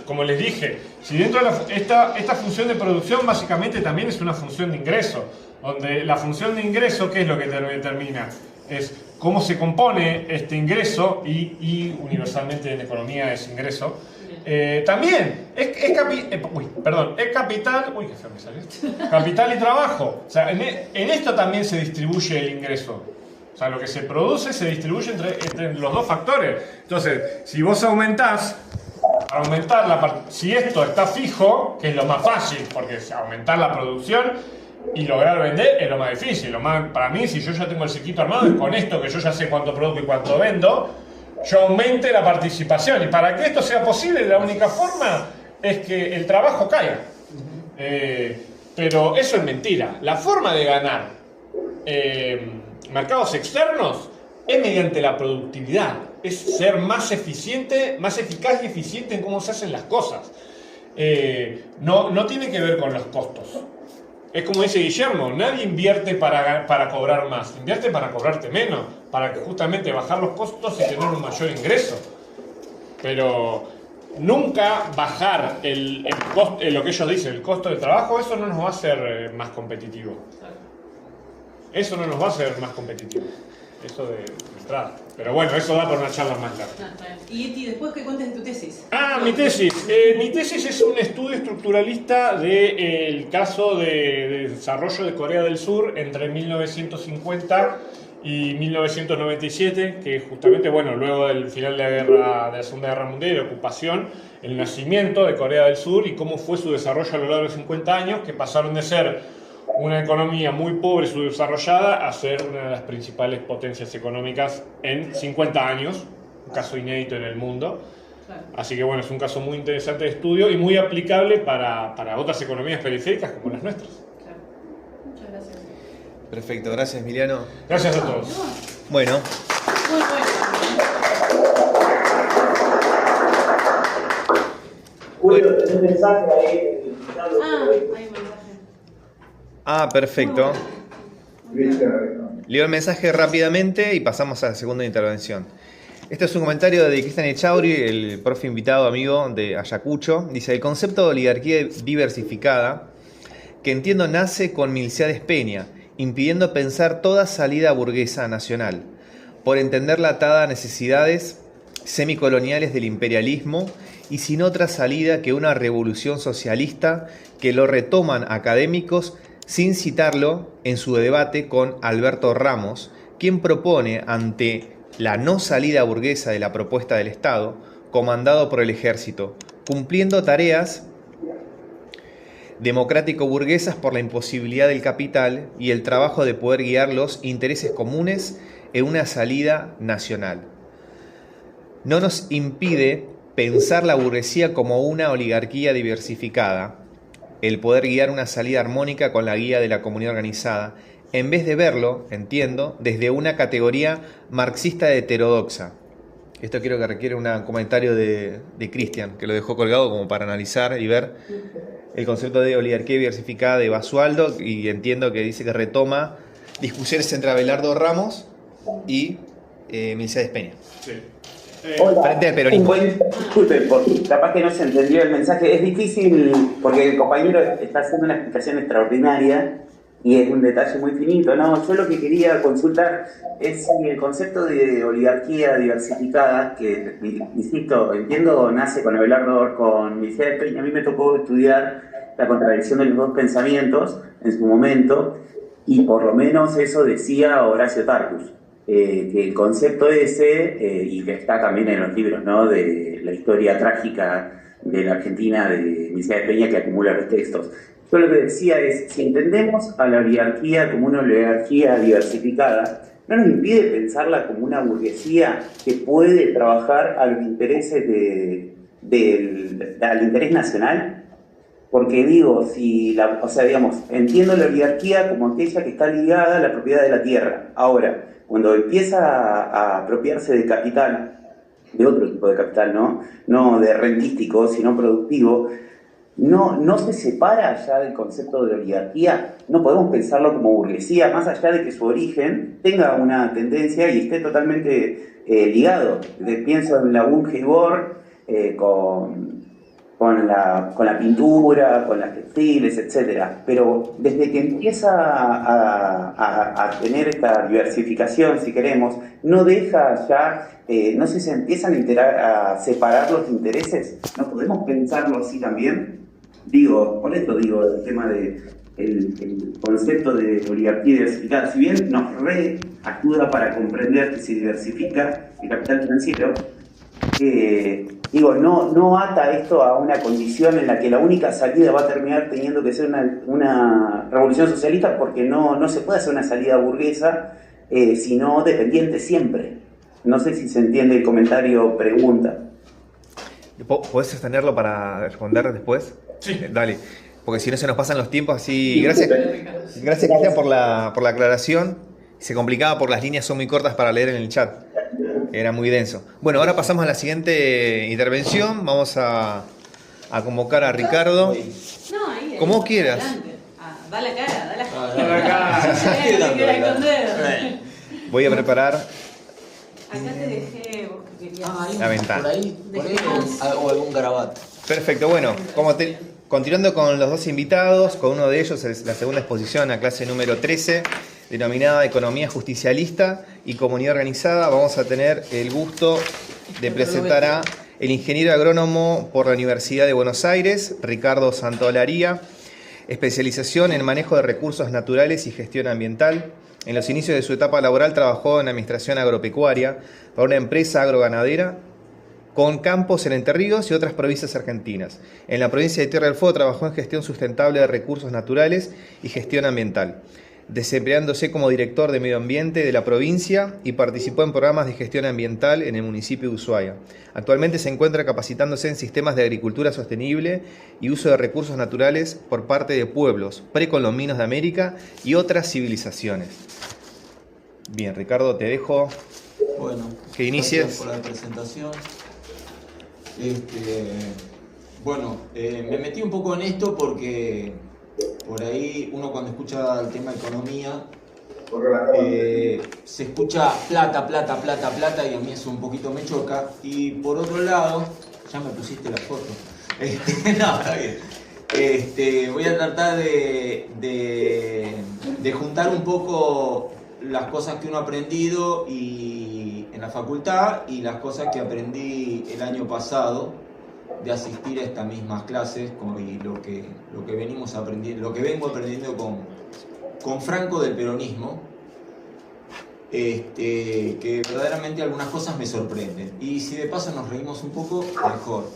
como les dije, si dentro de esta función de producción básicamente también es una función de ingreso, donde la función de ingreso, ¿qué es lo que determina? Es cómo se compone este ingreso y universalmente en economía es ingreso. También es capital, uy, qué feo me salió, capital y trabajo. O sea, en esto también se distribuye el ingreso. O sea, lo que se produce se distribuye entre los dos factores. Entonces, si vos si esto está fijo, que es lo más fácil, porque aumentar la producción y lograr vender es lo más difícil. Para mí, si yo ya tengo el circuito armado, es con esto que yo ya sé cuánto produzco y cuánto vendo, yo aumente la participación. Y para que esto sea posible, la única forma es que el trabajo caiga. Pero eso es mentira. La forma de ganar mercados externos es mediante la productividad, es ser más eficiente, más eficaz y eficiente en cómo se hacen las cosas. No tiene que ver con los costos. Es como dice Guillermo, nadie invierte para cobrar más, invierte para cobrarte menos, para que justamente bajar los costos y tener un mayor ingreso. Pero nunca bajar lo que ellos dicen, el costo de trabajo, eso no nos va a hacer más competitivos. Eso no nos va a hacer más competitivos. Eso de entrada. Pero bueno, eso da para una charla más larga. No, está bien. Y Eti, después que cuentes tu tesis. Mi tesis. Mi tesis es un estudio estructuralista del caso de desarrollo de Corea del Sur entre 1950 y 1997, que justamente, bueno, luego del final de la Segunda Guerra Mundial y la ocupación, el nacimiento de Corea del Sur y cómo fue su desarrollo a lo largo de 50 años, que pasaron de ser una economía muy pobre y subdesarrollada a ser una de las principales potencias económicas en 50 años, un caso inédito en el mundo. Claro. Así que bueno, es un caso muy interesante de estudio y muy aplicable para otras economías periféricas como las nuestras. Claro. Muchas gracias. Perfecto, gracias Emiliano. Gracias a todos. Bueno, Muy bueno. Julio, tenés un mensaje ahí. Hay un mensaje. Perfecto. Cristian, Leo el mensaje rápidamente y pasamos a la segunda intervención. Este es un comentario de Cristian Echauri, el profe invitado amigo de Ayacucho. Dice, el concepto de oligarquía diversificada, que entiendo nace con Milciades Peña, impidiendo pensar toda salida burguesa nacional, por entender la atada a necesidades semicoloniales del imperialismo y sin otra salida que una revolución socialista que lo retoman académicos sin citarlo en su debate con Alberto Ramos, quien propone ante la no salida burguesa de la propuesta del Estado, comandado por el ejército, cumpliendo tareas democrático-burguesas por la imposibilidad del capital y el trabajo de poder guiar los intereses comunes en una salida nacional. No nos impide pensar la burguesía como una oligarquía diversificada, el poder guiar una salida armónica con la guía de la comunidad organizada, en vez de verlo, entiendo, desde una categoría marxista heterodoxa. Esto creo que requiere un comentario de Cristian, que lo dejó colgado como para analizar y ver el concepto de oligarquía diversificada de Basualdo, y entiendo que dice que retoma discusiones entre Abelardo Ramos y Milciades Peña. Sí. Hola. Frente al peronismo. Disculpe, porque capaz que no se entendió el mensaje. Es difícil porque el compañero está haciendo una explicación extraordinaria y es un detalle muy finito, ¿no? Yo lo que quería consultar es si el concepto de oligarquía diversificada, que, insisto, entiendo, nace con Abelardo, con Milciades Peña. A mí me tocó estudiar la contradicción de los dos pensamientos en su momento, y por lo menos eso decía Horacio Tarcus. Que el concepto ese, y que está también en los libros, ¿no?, de la historia trágica de la Argentina de Milciades Peña, que acumula los textos. Yo lo que decía es, si entendemos a la oligarquía como una oligarquía diversificada, no nos impide pensarla como una burguesía que puede trabajar a los intereses al interés nacional. Porque digo, entiendo la oligarquía como aquella que está ligada a la propiedad de la tierra. Ahora, cuando empieza a apropiarse de capital, de otro tipo de capital, no de rentístico, sino productivo, no se separa ya del concepto de oligarquía. No podemos pensarlo como burguesía, más allá de que su origen tenga una tendencia y esté totalmente ligado. Pienso en la Bunge Bor, con la pintura, con las textiles, etc. Pero desde que empieza a tener esta diversificación, si queremos, no deja ya, no sé, se empiezan a separar los intereses. ¿No podemos pensarlo así también? Por esto digo, el tema de el concepto de oligarquía diversificada, si bien nos ayuda para comprender que se diversifica el capital financiero, no ata esto a una condición en la que la única salida va a terminar teniendo que ser una revolución socialista, porque no se puede hacer una salida burguesa, sino dependiente siempre. No sé si se entiende el comentario pregunta. ¿Podés extenderlo para responder después? Sí. Dale, porque si no se nos pasan los tiempos así. Gracias Cristian por la aclaración. Se complicaba por las líneas, son muy cortas para leer en el chat. Era muy denso. Bueno, ahora pasamos a la siguiente intervención. Vamos a convocar a Ricardo. No, ahí. Como quieras. Adelante. Da la cara, da la cara. Da la cara. Te quiero esconder. Voy a preparar Acá te dejé, vos que querías. la ventana. Por ahí o algún garabato. Perfecto, bueno, continuando con los dos invitados, con uno de ellos es la segunda exposición a clase número 13 denominada Economía Justicialista y Comunidad Organizada. Vamos a tener el gusto de presentar a el ingeniero agrónomo por la Universidad de Buenos Aires, Ricardo Santolaría, especialización en manejo de recursos naturales y gestión ambiental. En los inicios de su etapa laboral trabajó en administración agropecuaria para una empresa agroganadera con campos en Entre Ríos y otras provincias argentinas. En la provincia de Tierra del Fuego trabajó en gestión sustentable de recursos naturales y gestión ambiental, desempeñándose como director de medio ambiente de la provincia y participó en programas de gestión ambiental en el municipio de Ushuaia. Actualmente se encuentra capacitándose en sistemas de agricultura sostenible y uso de recursos naturales por parte de pueblos precolombinos de América y otras civilizaciones. Bien, Ricardo, te dejo que inicies. Gracias por la presentación. Me metí un poco en esto porque por ahí uno cuando escucha el tema economía se escucha plata y a mí eso un poquito me choca. Y por otro lado, ya me pusiste la foto. No, está bien. Voy a tratar de juntar un poco las cosas que uno ha aprendido en la facultad y las cosas que aprendí el año pasado de asistir a estas mismas clases y lo que venimos aprendiendo, lo que vengo aprendiendo con Franco del peronismo, que verdaderamente algunas cosas me sorprenden. Y si de paso nos reímos un poco, mejor.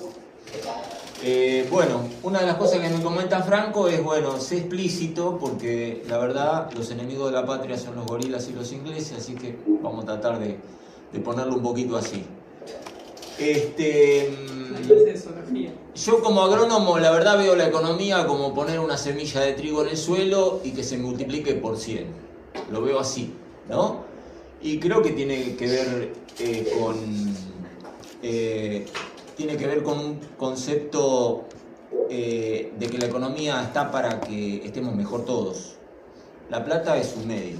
Una de las cosas que me comenta Franco es, sé explícito, porque la verdad los enemigos de la patria son los gorilas y los ingleses, así que vamos a tratar de ponerlo un poquito así. Yo como agrónomo, la verdad veo la economía como poner una semilla de trigo en el suelo y que se multiplique por 100. Lo veo así, ¿no? Y creo que tiene que ver con un concepto de que la economía está para que estemos mejor todos. La plata es un medio.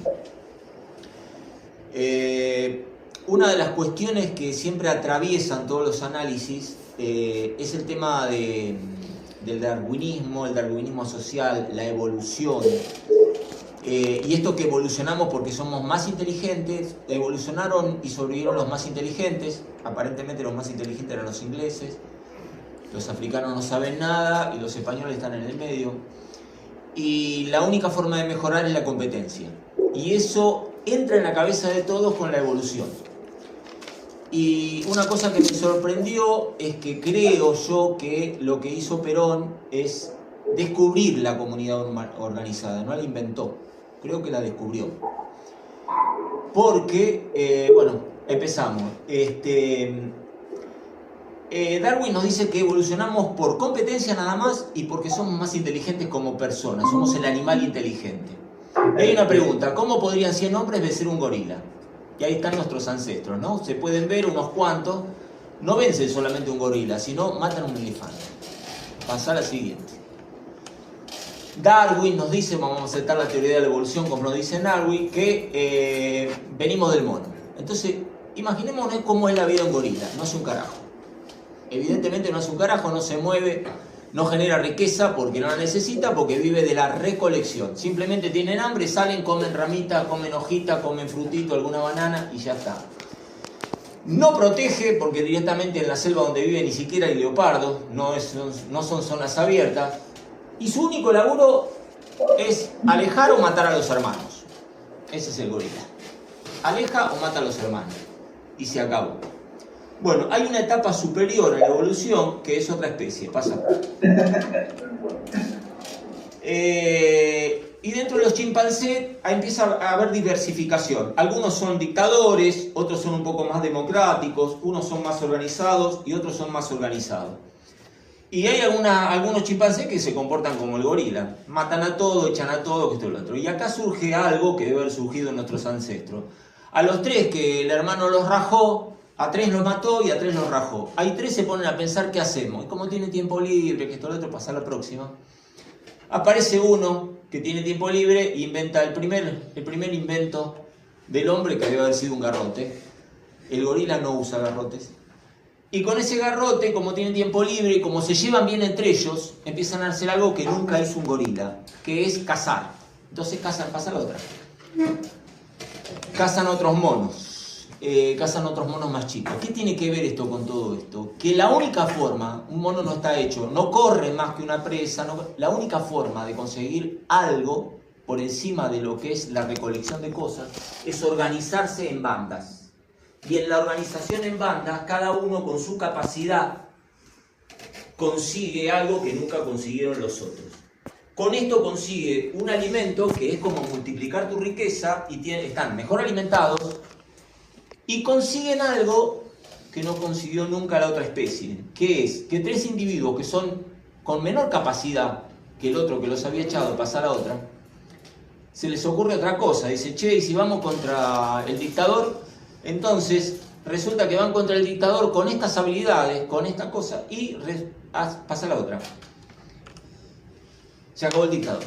Una de las cuestiones que siempre atraviesan todos los análisis es el tema del darwinismo, el darwinismo social, la evolución. Y esto que evolucionamos porque somos más inteligentes, evolucionaron y sobrevivieron los más inteligentes. Aparentemente los más inteligentes eran los ingleses, los africanos no saben nada y los españoles están en el medio. Y la única forma de mejorar es la competencia. Y eso entra en la cabeza de todos con la evolución. Y una cosa que me sorprendió es que creo yo que lo que hizo Perón es descubrir la comunidad organizada, no la inventó, creo que la descubrió. Porque, empezamos. Darwin nos dice que evolucionamos por competencia nada más y porque somos más inteligentes como personas, somos el animal inteligente. Y hay una pregunta, ¿cómo podrían 100 hombres vencer un gorila? Y ahí están nuestros ancestros, ¿no? Se pueden ver unos cuantos, no vencen solamente un gorila, sino matan a un elefante. Pasa a la siguiente. Darwin nos dice, vamos a aceptar la teoría de la evolución como nos dice Darwin, que venimos del mono. Entonces, imaginémonos cómo es la vida de un gorila, no hace un carajo. Evidentemente no hace un carajo, no se mueve, no genera riqueza porque no la necesita, porque vive de la recolección. Simplemente tienen hambre, salen, comen ramita, comen hojita, comen frutito, alguna banana y ya está. No protege porque directamente en la selva donde vive ni siquiera hay leopardos, no son zonas abiertas. Y su único laburo es alejar o matar a los hermanos. Ese es el gorila. Aleja o mata a los hermanos. Y se acabó. Bueno, hay una etapa superior en la evolución que es otra especie, pasa. Y dentro de los chimpancés empieza a haber diversificación. Algunos son dictadores, otros son un poco más democráticos, unos son más organizados y otros son más organizados. Y hay algunos chimpancés que se comportan como el gorila. Matan a todo, echan a todo, que esto y lo otro. Y acá surge algo que debe haber surgido en nuestros ancestros. A los 3 que el hermano los rajó, a 3 los mató y a 3 los rajó. Ahí 3 se ponen a pensar qué hacemos. Y como tiene tiempo libre, que esto y lo otro, pasa a la próxima. Aparece uno que tiene tiempo libre e inventa el primer invento del hombre, que debe haber sido un garrote. El gorila no usa garrotes. Y con ese garrote, como tienen tiempo libre y como se llevan bien entre ellos, empiezan a hacer algo que nunca hizo un gorila, que es cazar. Entonces cazan, pasa la otra. cazan otros monos, más chicos. ¿Qué tiene que ver esto con todo esto? Que la única forma, un mono no está hecho, no corre más que una presa, la única forma de conseguir algo por encima de lo que es la recolección de cosas es organizarse en bandas. Y en la organización en bandas, cada uno con su capacidad consigue algo que nunca consiguieron los otros. Con esto consigue un alimento que es como multiplicar tu riqueza y están mejor alimentados y consiguen algo que no consiguió nunca la otra especie, que es que tres individuos que son con menor capacidad que el otro que los había echado pasar a otra, se les ocurre otra cosa. Dice, che, y si vamos contra el dictador, entonces resulta que van contra el dictador con estas habilidades, con esta cosa, y pasa la otra. Se acabó el dictador.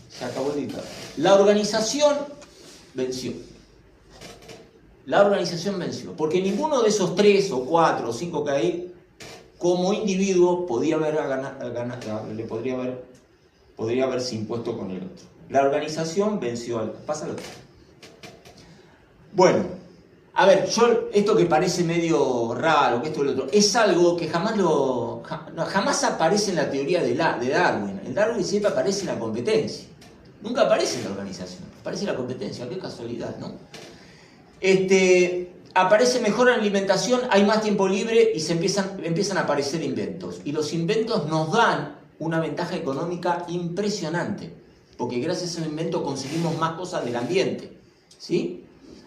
Se acabó el dictador. La organización venció. La organización venció. Porque ninguno de esos 3 o 4 o 5 que hay, como individuo, podría haberse impuesto con el otro. La organización venció al... Pasa lo otro. Bueno, a ver, esto que parece medio raro, que esto y lo otro, es algo que jamás aparece en la teoría de Darwin. En Darwin siempre aparece la competencia. Nunca aparece la organización, aparece la competencia. Qué casualidad, ¿no? Aparece mejor alimentación, hay más tiempo libre y se empiezan a aparecer inventos. Y los inventos nos dan una ventaja económica impresionante, porque gracias a un invento conseguimos más cosas del ambiente, ¿sí?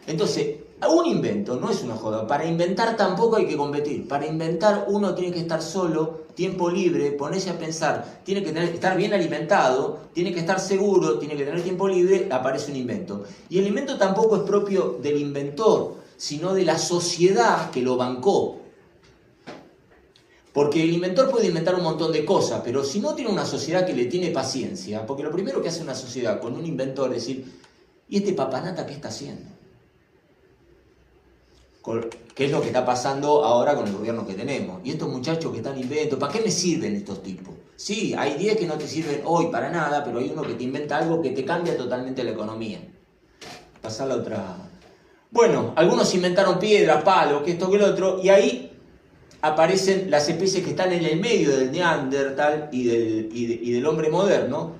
Entonces, un invento no es una joda. Para inventar tampoco hay que competir. Para inventar uno tiene que estar solo, tiempo libre, ponerse a pensar, tiene que estar bien alimentado, tiene que estar seguro, tiene que tener tiempo libre, aparece un invento. Y el invento tampoco es propio del inventor, sino de la sociedad que lo bancó. Porque el inventor puede inventar un montón de cosas, pero si no tiene una sociedad que le tiene paciencia, porque lo primero que hace una sociedad con un inventor es decir, ¿y este papanata qué está haciendo? ¿Qué es lo que está pasando ahora con el gobierno que tenemos? Y estos muchachos que están inventos, ¿para qué me sirven estos tipos? Sí, hay 10 que no te sirven hoy para nada, pero hay uno que te inventa algo que te cambia totalmente la economía. Pasar la otra. Bueno, algunos inventaron piedra, palo, que esto, que lo otro, y ahí aparecen las especies que están en el medio del Neandertal y del hombre moderno,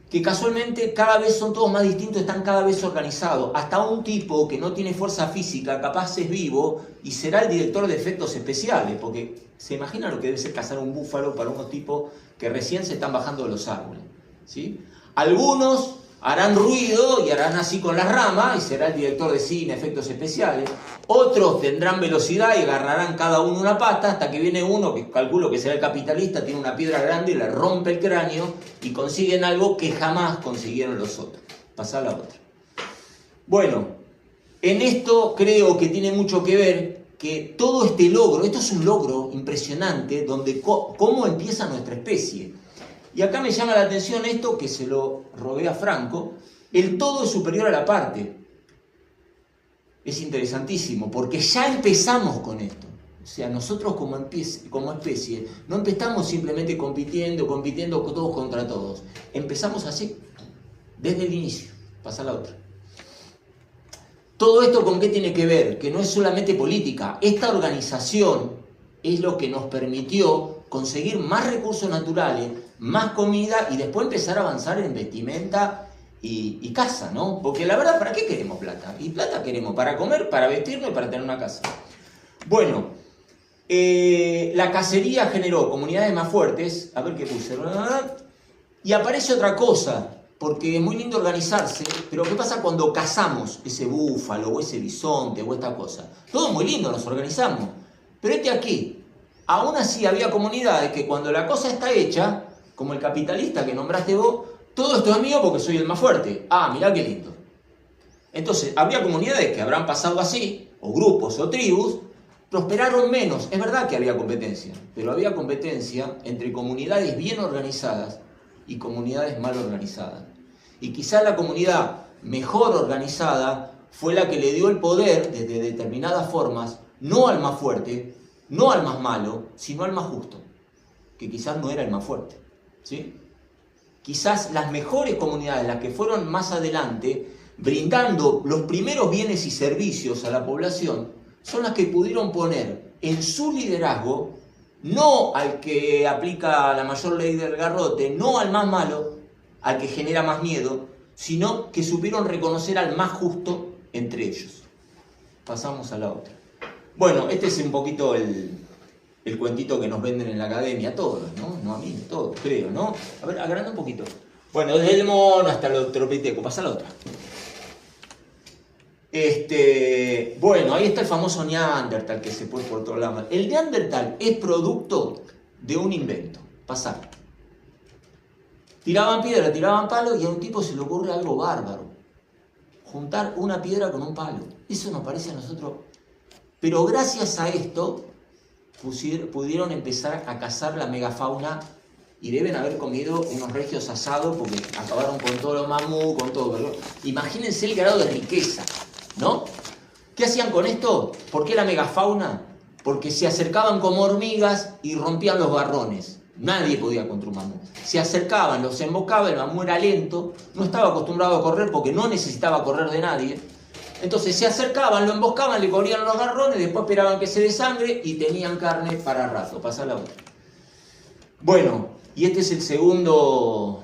que casualmente cada vez son todos más distintos, están cada vez organizados. Hasta un tipo que no tiene fuerza física, capaz es vivo y será el director de efectos especiales, porque se imagina lo que debe ser cazar un búfalo para unos tipos que recién se están bajando de los árboles, ¿sí? Algunos harán ruido y harán así con las ramas y será el director de cine, efectos especiales. Otros tendrán velocidad y agarrarán cada uno una pata hasta que viene uno, que calculo que será el capitalista, tiene una piedra grande y le rompe el cráneo y consiguen algo que jamás consiguieron los otros. Pasar a la otra. Bueno, en esto creo que tiene mucho que ver que todo este logro, esto es un logro impresionante, donde cómo empieza nuestra especie. Y acá me llama la atención esto, que se lo robé a Franco, el todo es superior a la parte. Es interesantísimo, porque ya empezamos con esto. O sea, nosotros como especie no empezamos simplemente compitiendo todos contra todos. Empezamos así, desde el inicio. Pasa la otra. ¿Todo esto con qué tiene que ver? Que no es solamente política. Esta organización es lo que nos permitió conseguir más recursos naturales, más comida y después empezar a avanzar en vestimenta y casa, ¿no? Porque la verdad, ¿para qué queremos plata? Y plata queremos para comer, para vestirnos y para tener una casa. Bueno, la cacería generó comunidades más fuertes, a ver qué puse, y aparece otra cosa, porque es muy lindo organizarse, pero ¿qué pasa cuando cazamos ese búfalo o ese bisonte o esta cosa? Todo muy lindo, nos organizamos, pero aquí, aún así había comunidades que cuando la cosa está hecha, como el capitalista que nombraste vos, todo esto es mío porque soy el más fuerte. Ah, mirá qué lindo. Entonces, había comunidades que habrán pasado así, o grupos o tribus, prosperaron menos. Es verdad que había competencia, pero había competencia entre comunidades bien organizadas y comunidades mal organizadas. Y quizá la comunidad mejor organizada fue la que le dio el poder desde determinadas formas, no al más fuerte, no al más malo, sino al más justo, que quizás no era el más fuerte, ¿sí? quizás las mejores comunidades, las que fueron más adelante, brindando los primeros bienes y servicios a la población, son las que pudieron poner en su liderazgo, no al que aplica la mayor ley del garrote, no al más malo, al que genera más miedo, sino que supieron reconocer al más justo entre ellos. Pasamos a la otra. Bueno, este es un poquito el cuentito que nos venden en la academia, todos, ¿no? No a mí, todos, creo, ¿no? A ver, agranda un poquito. Bueno, desde el mono hasta el tropiteco, pasa a la otra. Bueno, ahí está el famoso Neandertal que se puede por todos lados. El Neandertal es producto de un invento. Pasar. Tiraban piedra, tiraban palo y a un tipo se le ocurre algo bárbaro. Juntar una piedra con un palo. Eso nos parece a nosotros. Pero gracias a esto pudieron empezar a cazar la megafauna y deben haber comido unos regios asados porque acabaron con todo lo mamú, con todo, ¿verdad? Imagínense el grado de riqueza, ¿no? ¿Qué hacían con esto? ¿Por qué la megafauna? Porque se acercaban como hormigas y rompían los barrones. Nadie podía contra un mamú. Se acercaban, los emboscaba, el mamú era lento, no estaba acostumbrado a correr porque no necesitaba correr de nadie. Entonces se acercaban, lo emboscaban, le corrían los garrones, después esperaban que se desangre y tenían carne para rato. Pasa la otra. Bueno, y este es el segundo.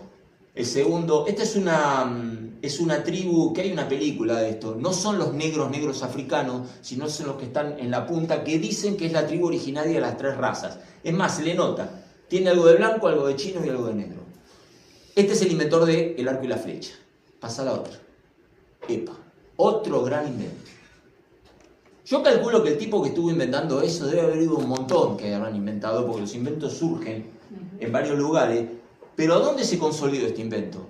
Esta es una tribu, que hay una película de esto. No son los negros africanos, sino son los que están en la punta, que dicen que es la tribu originaria de las 3 razas. Es más, se le nota. Tiene algo de blanco, algo de chino y algo de negro. Este es el inventor del arco y la flecha. Pasa la otra. Epa. Otro gran invento. Yo calculo que el tipo que estuvo inventando eso debe haber ido un montón que habrán inventado, porque los inventos surgen en varios lugares. Pero ¿a dónde se consolidó este invento?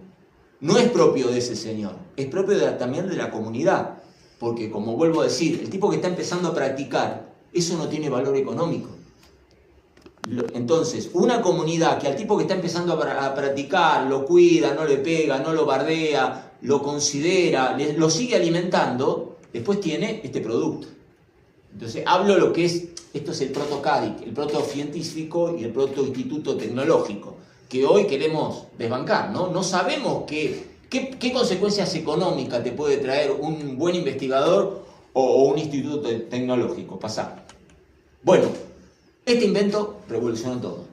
No es propio de ese señor, es propio también de la comunidad. Porque, como vuelvo a decir, el tipo que está empezando a practicar, eso no tiene valor económico. Entonces, una comunidad que al tipo que está empezando a practicar, lo cuida, no le pega, no lo bardea, lo considera, lo sigue alimentando, después tiene este producto. Entonces, hablo lo que es, esto es el proto-CADIC, el proto-científico y el proto-instituto tecnológico, que hoy queremos desbancar, ¿no? No sabemos qué consecuencias económicas te puede traer un buen investigador o un instituto tecnológico. Pasar. Bueno, este invento revolucionó todo.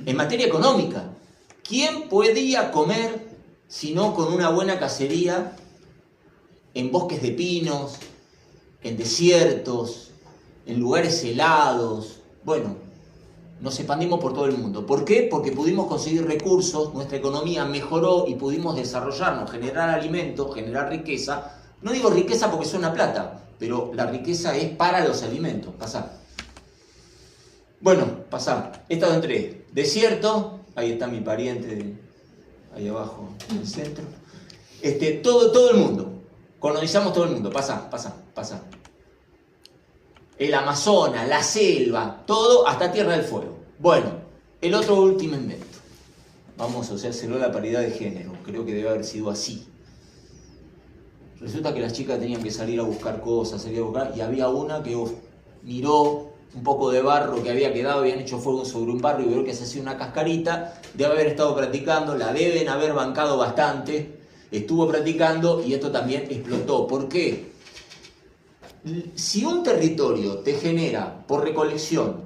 En materia económica, ¿quién podía comer si no con una buena cacería en bosques de pinos, en desiertos, en lugares helados? Bueno, nos expandimos por todo el mundo. ¿Por qué? Porque pudimos conseguir recursos, nuestra economía mejoró y pudimos desarrollarnos, generar alimentos, generar riqueza. No digo riqueza porque suena plata, pero la riqueza es para los alimentos. Pasar. Bueno, pasar. He estado entre desierto, ahí está mi pariente, ahí abajo, en el centro. Todo el mundo. Colonizamos todo el mundo. Pasa. El Amazonas, la selva, todo hasta Tierra del Fuego. Bueno, el otro último invento. Vamos a hacérselo la paridad de género. Creo que debe haber sido así. Resulta que las chicas tenían que salir a buscar cosas, y había una que miró un poco de barro que había quedado, habían hecho fuego sobre un barro y vio que se hacía una cascarita, debe haber estado practicando, la deben haber bancado bastante, estuvo practicando y esto también explotó. ¿Por qué? Si un territorio te genera por recolección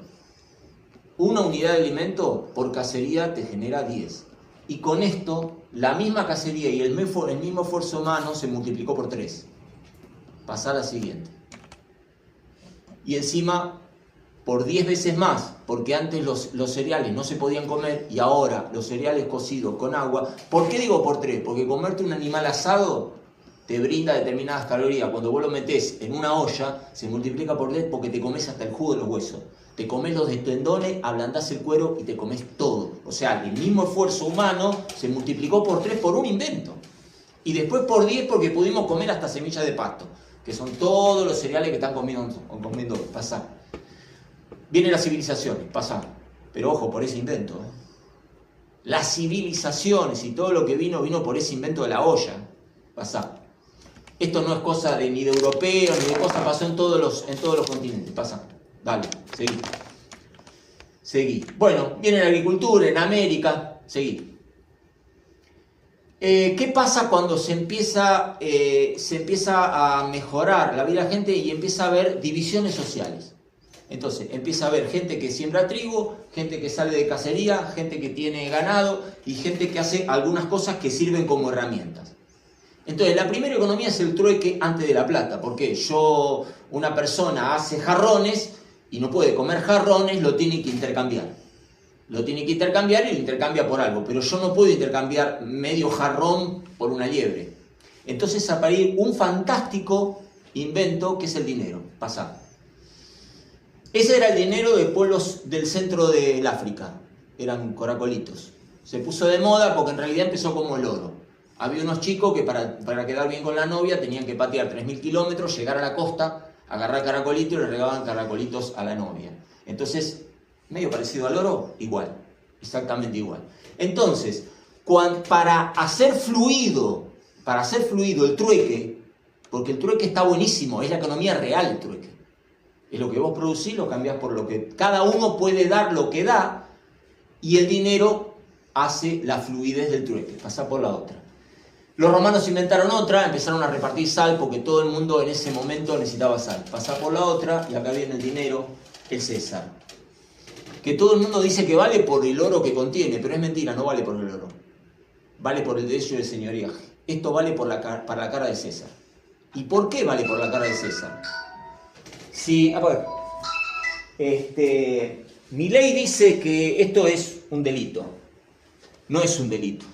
una unidad de alimento, por cacería te genera 10. Y con esto, la misma cacería y el mismo esfuerzo humano se multiplicó por 3. Pasar a la siguiente. Y encima, por 10 veces más, porque antes los cereales no se podían comer y ahora los cereales cocidos con agua. ¿Por qué digo por 3? Porque comerte un animal asado te brinda determinadas calorías. Cuando vos lo metés en una olla, se multiplica por 10 porque te comes hasta el jugo de los huesos. Te comes los tendones, ablandás el cuero y te comes todo. O sea, el mismo esfuerzo humano se multiplicó por 3 por un invento. Y después por 10 porque pudimos comer hasta semillas de pasto, que son todos los cereales que están comiendo pasar. Vienen las civilizaciones, pasar. Pero ojo, por ese invento. Las civilizaciones y todo lo que vino por ese invento de la olla. Pasar. Esto no es cosa ni de europeos, ni de cosas, pasó en todos los continentes. Pasa. Dale, seguí. Bueno, viene la agricultura en América. Seguí. ¿Qué pasa cuando se empieza a mejorar la vida de la gente y empieza a haber divisiones sociales? Entonces, empieza a haber gente que siembra trigo, gente que sale de cacería, gente que tiene ganado y gente que hace algunas cosas que sirven como herramientas. Entonces, la primera economía es el trueque antes de la plata. Porque una persona hace jarrones y no puede comer jarrones, lo tiene que intercambiar. Lo tiene que intercambiar y lo intercambia por algo. Pero yo no puedo intercambiar medio jarrón por una liebre. Entonces aparece un fantástico invento que es el dinero. Pasá. Ese era el dinero de pueblos del centro del África. Eran caracolitos. Se puso de moda porque en realidad empezó como el oro. Había unos chicos que para quedar bien con la novia tenían que patear 3.000 kilómetros, llegar a la costa, agarrar caracolitos y le regaban caracolitos a la novia. Entonces, medio parecido al oro, igual. Exactamente igual. Entonces, para hacer fluido el trueque, porque el trueque está buenísimo, es la economía real el trueque. Es lo que vos producís, lo cambiás por lo que... Cada uno puede dar lo que da y el dinero hace la fluidez del trueque, pasa por la otra. Los romanos inventaron otra, empezaron a repartir sal porque todo el mundo en ese momento necesitaba sal. Pasa por la otra y acá viene el dinero, el César. Que todo el mundo dice que vale por el oro que contiene, pero es mentira, no vale por el oro. Vale por el derecho de señoreaje. Esto vale para la cara de César. ¿Y por qué vale por la cara de César? Sí, a ver. Milei dice que esto es un delito. No es un delito.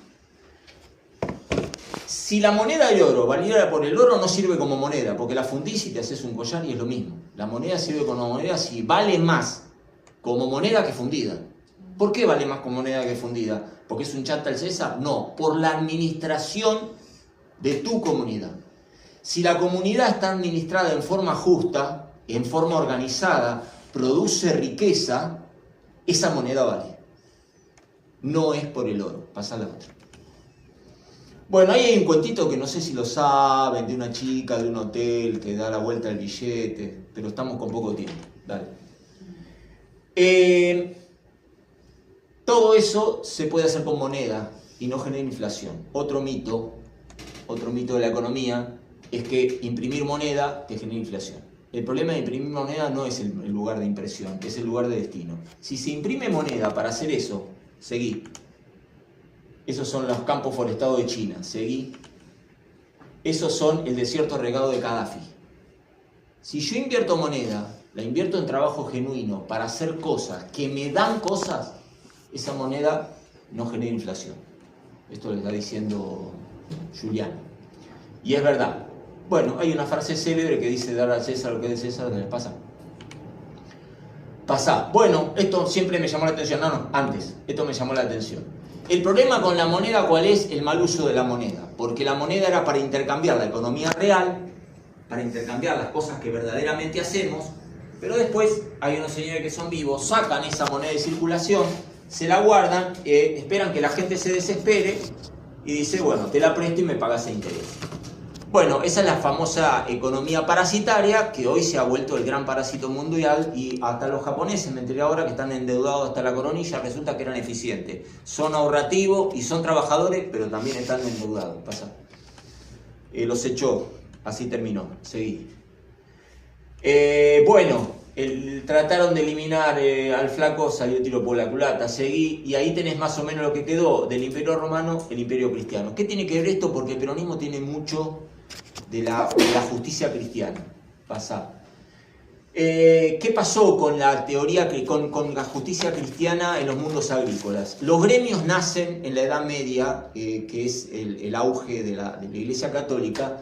Si la moneda de oro valiera por el oro, no sirve como moneda, porque la fundís y te haces un collar y es lo mismo. La moneda sirve como moneda si vale más como moneda que fundida. ¿Por qué vale más como moneda que fundida? ¿Porque es un chanta el César? No, por la administración de tu comunidad. Si la comunidad está administrada en forma justa, en forma organizada, produce riqueza, esa moneda vale. No es por el oro. Pasa a la otra. Bueno, ahí hay un cuentito que no sé si lo saben, de una chica de un hotel que da la vuelta al billete, pero estamos con poco tiempo. Dale. Todo eso se puede hacer con moneda y no genera inflación. Otro mito de la economía es que imprimir moneda te genera inflación. El problema de imprimir moneda no es el lugar de impresión, es el lugar de destino. Si se imprime moneda para hacer eso, seguí. Esos son los campos forestados de China, seguí. Esos son el desierto regado de Gaddafi. Si yo invierto moneda, la invierto en trabajo genuino para hacer cosas que me dan cosas, esa moneda no genera inflación. Esto le está diciendo Julián. Y es verdad. Bueno, hay una frase célebre que dice dar al César lo que es de César, ¿qué les pasa? Pasá. Bueno, esto siempre me llamó la atención. Esto me llamó la atención. El problema con la moneda, ¿cuál es? El mal uso de la moneda. Porque la moneda era para intercambiar la economía real, para intercambiar las cosas que verdaderamente hacemos, pero después hay unos señores que son vivos, sacan esa moneda de circulación, se la guardan, esperan que la gente se desespere y dice, bueno, te la presto y me pagas el interés. Bueno, esa es la famosa economía parasitaria que hoy se ha vuelto el gran parásito mundial y hasta los japoneses, me enteré ahora que están endeudados hasta la coronilla, resulta que eran eficientes. Son ahorrativos y son trabajadores, pero también están endeudados. Pasa. Los echó, así terminó, seguí. Trataron de eliminar al flaco, salió tiro por la culata, seguí, y ahí tenés más o menos lo que quedó del Imperio Romano, el Imperio Cristiano. ¿Qué tiene que ver esto? Porque el peronismo tiene mucho de la justicia cristiana. Pasa. ¿Qué pasó con la teoría, con la justicia cristiana en los mundos agrícolas? Los gremios nacen en la Edad Media, que es el auge de la Iglesia Católica,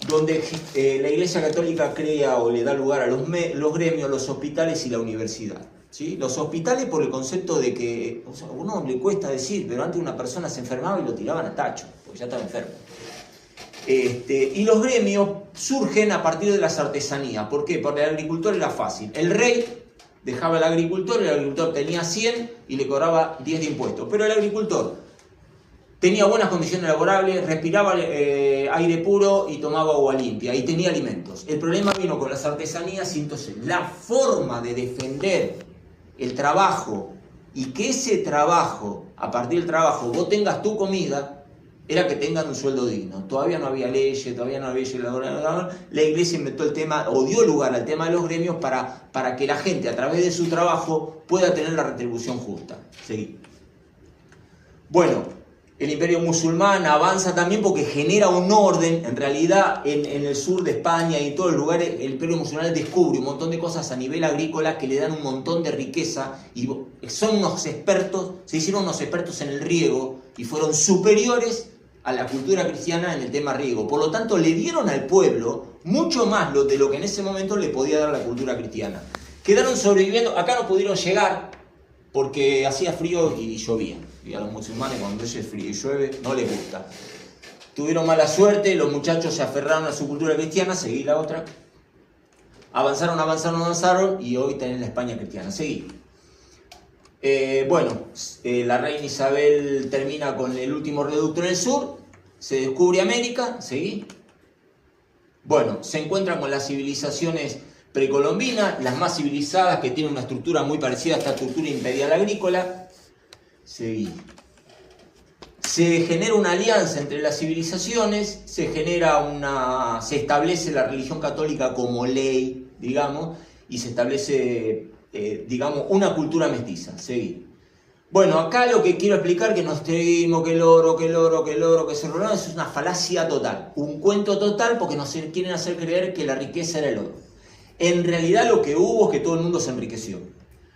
donde la Iglesia Católica crea o le da lugar a los gremios, los hospitales y la universidad. ¿Sí? Los hospitales por el concepto de que, o sea, a uno le cuesta decir, pero antes una persona se enfermaba y lo tiraban a tacho, porque ya estaba enfermo. Y los gremios surgen a partir de las artesanías. ¿Por qué? Porque el agricultor era fácil. El rey dejaba al agricultor, el agricultor tenía 100 y le cobraba 10 de impuestos. Pero el agricultor tenía buenas condiciones laborables, respiraba aire puro y tomaba agua limpia y tenía alimentos. El problema vino con las artesanías y entonces la forma de defender el trabajo y que ese trabajo, a partir del trabajo, vos tengas tu comida, era que tengan un sueldo digno. Todavía no había leyes, todavía no había legislación. La Iglesia inventó el tema, o dio lugar al tema de los gremios para que la gente a través de su trabajo pueda tener la retribución justa. Seguí. Bueno, el imperio musulmán avanza también porque genera un orden. En realidad, en el sur de España y en todos los lugares, el imperio musulmán descubre un montón de cosas a nivel agrícola que le dan un montón de riqueza y son unos expertos, se hicieron unos expertos en el riego y fueron superiores a la cultura cristiana en el tema riego. Por lo tanto, le dieron al pueblo mucho más de lo que en ese momento le podía dar la cultura cristiana. Quedaron sobreviviendo, acá no pudieron llegar porque hacía frío y llovía. Y a los musulmanes cuando hace frío y llueve no les gusta. Tuvieron mala suerte, los muchachos se aferraron a su cultura cristiana, seguí la otra. Avanzaron y hoy tenés la España cristiana. Seguí. La reina Isabel termina con el último reducto en el sur, se descubre América, seguí. Bueno, se encuentran con las civilizaciones precolombinas, las más civilizadas, que tienen una estructura muy parecida a esta estructura imperial agrícola. Seguí. Se genera una alianza entre las civilizaciones, se establece la religión católica como ley, digamos, y se establece, una cultura mestiza. Seguí. Bueno, acá lo que quiero explicar, que nos tenemos que el oro, que se robaron, es una falacia total, un cuento total, porque nos quieren hacer creer que la riqueza era el oro. En realidad lo que hubo es que todo el mundo se enriqueció.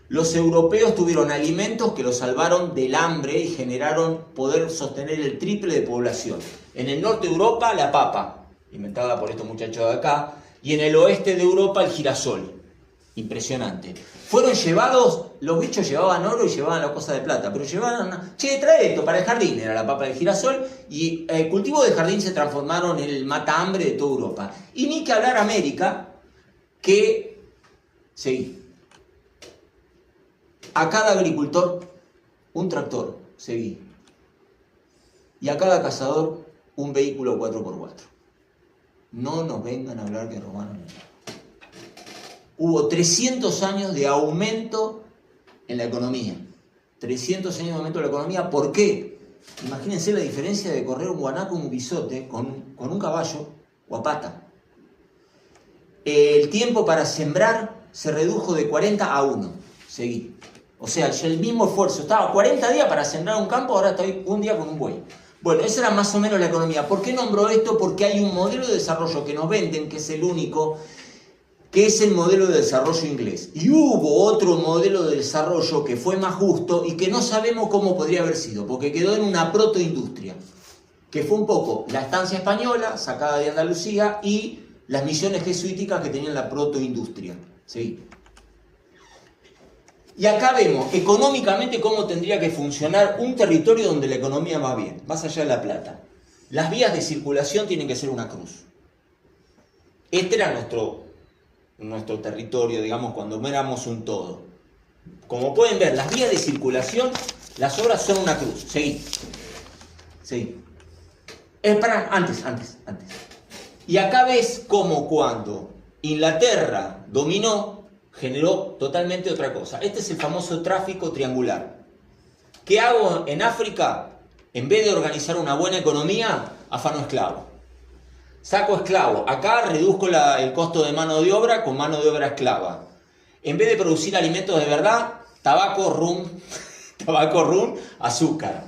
Los europeos tuvieron alimentos que los salvaron del hambre y generaron poder sostener el triple de población. En el norte de Europa, la papa, inventada por estos muchachos de acá, y en el oeste de Europa, el girasol. Impresionante. Fueron llevados, los bichos llevaban oro y llevaban la cosa de plata, pero llevaban, trae esto para el jardín, era la papa del girasol, y el cultivo de jardín se transformaron en el mata hambre de toda Europa. Y ni que hablar América, que, seguí. A cada agricultor, un tractor, seguí. Y a cada cazador, un vehículo 4x4. No nos vengan a hablar que robaron. Hubo 300 años de aumento en la economía. 300 años de aumento en la economía. ¿Por qué? Imagínense la diferencia de correr un guanaco, un bisote, con un caballo o a pata. El tiempo para sembrar se redujo de 40 a 1. Seguí. O sea, el mismo esfuerzo. Estaba 40 días para sembrar un campo, ahora estoy un día con un buey. Bueno, esa era más o menos la economía. ¿Por qué nombro esto? Porque hay un modelo de desarrollo que nos venden, que es el único, que es el modelo de desarrollo inglés. Y hubo otro modelo de desarrollo que fue más justo y que no sabemos cómo podría haber sido, porque quedó en una protoindustria, que fue un poco la estancia española, sacada de Andalucía, y las misiones jesuíticas que tenían la protoindustria. ¿Sí? Y acá vemos económicamente cómo tendría que funcionar un territorio donde la economía va bien, más allá de la plata. Las vías de circulación tienen que ser una cruz. Este era nuestro territorio, digamos, cuando éramos un todo. Como pueden ver, las vías de circulación, las obras son una cruz. Seguí. Antes. Y acá ves cómo cuando Inglaterra dominó, generó totalmente otra cosa. Este es el famoso tráfico triangular. ¿Qué hago en África? En vez de organizar una buena economía, afano esclavo. Saco esclavo. Acá reduzco el costo de mano de obra con mano de obra esclava. En vez de producir alimentos de verdad, tabaco, rum, azúcar.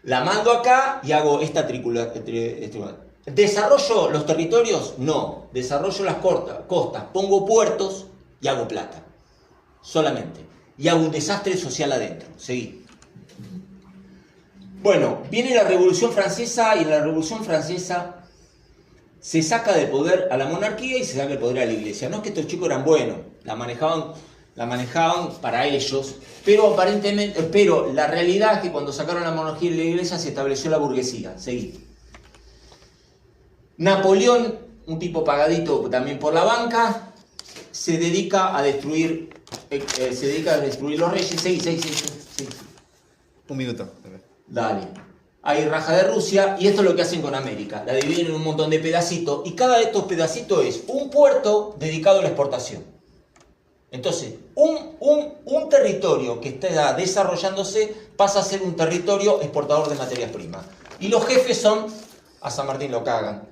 La mando acá y hago esta triculación. ¿Desarrollo los territorios? No. Desarrollo las costas. Pongo puertos y hago plata. Solamente. Y hago un desastre social adentro. Seguí. Bueno, viene la Revolución Francesa y en la Revolución Francesa se saca de poder a la monarquía y se saca de poder a la iglesia. No es que estos chicos eran buenos, la manejaban para ellos, pero la realidad es que cuando sacaron la monarquía y la iglesia se estableció la burguesía. Seguí. Napoleón, un tipo pagadito también por la banca, se dedica a destruir los reyes. Seguí. Un minuto. Dale. Hay raja de Rusia y esto es lo que hacen con América. La dividen en un montón de pedacitos y cada de estos pedacitos es un puerto dedicado a la exportación. Entonces, un territorio que está desarrollándose pasa a ser un territorio exportador de materias primas. Y los jefes son, a San Martín lo cagan.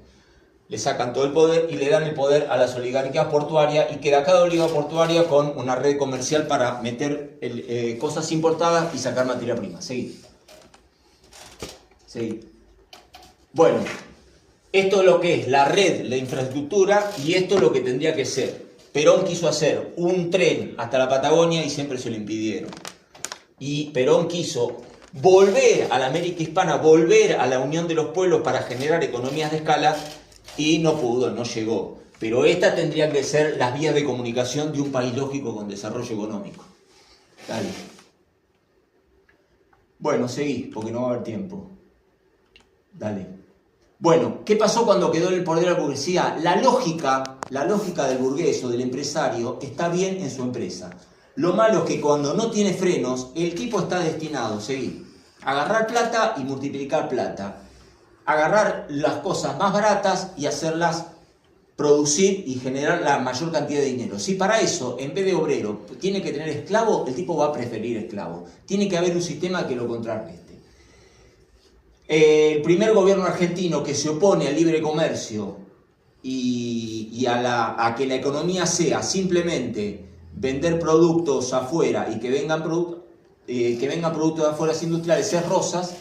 Le sacan todo el poder y le dan el poder a las oligarquías portuarias y queda cada oligarquía portuaria con una red comercial para meter cosas importadas y sacar materia prima. Seguí. Bueno, esto es lo que es la red, la infraestructura, y esto es lo que tendría que ser. Perón quiso hacer un tren hasta la Patagonia y siempre se lo impidieron. Y Perón quiso volver a la América hispana, volver a la unión de los pueblos para generar economías de escala, y no pudo, no llegó. Pero estas tendrían que ser las vías de comunicación de un país lógico con desarrollo económico. Dale. Bueno, seguí, porque no va a haber tiempo. Dale. Bueno, ¿qué pasó cuando quedó en el poder la burguesía? La lógica del burgués o del empresario está bien en su empresa. Lo malo es que cuando no tiene frenos, el tipo está destinado, seguí, a agarrar plata y multiplicar plata. Agarrar las cosas más baratas y hacerlas producir y generar la mayor cantidad de dinero. Si para eso, en vez de obrero, tiene que tener esclavo, el tipo va a preferir esclavo. Tiene que haber un sistema que lo contrarreste. El primer gobierno argentino que se opone al libre comercio y a que la economía sea simplemente vender productos afuera y que vengan productos de afuera industriales es Rosas,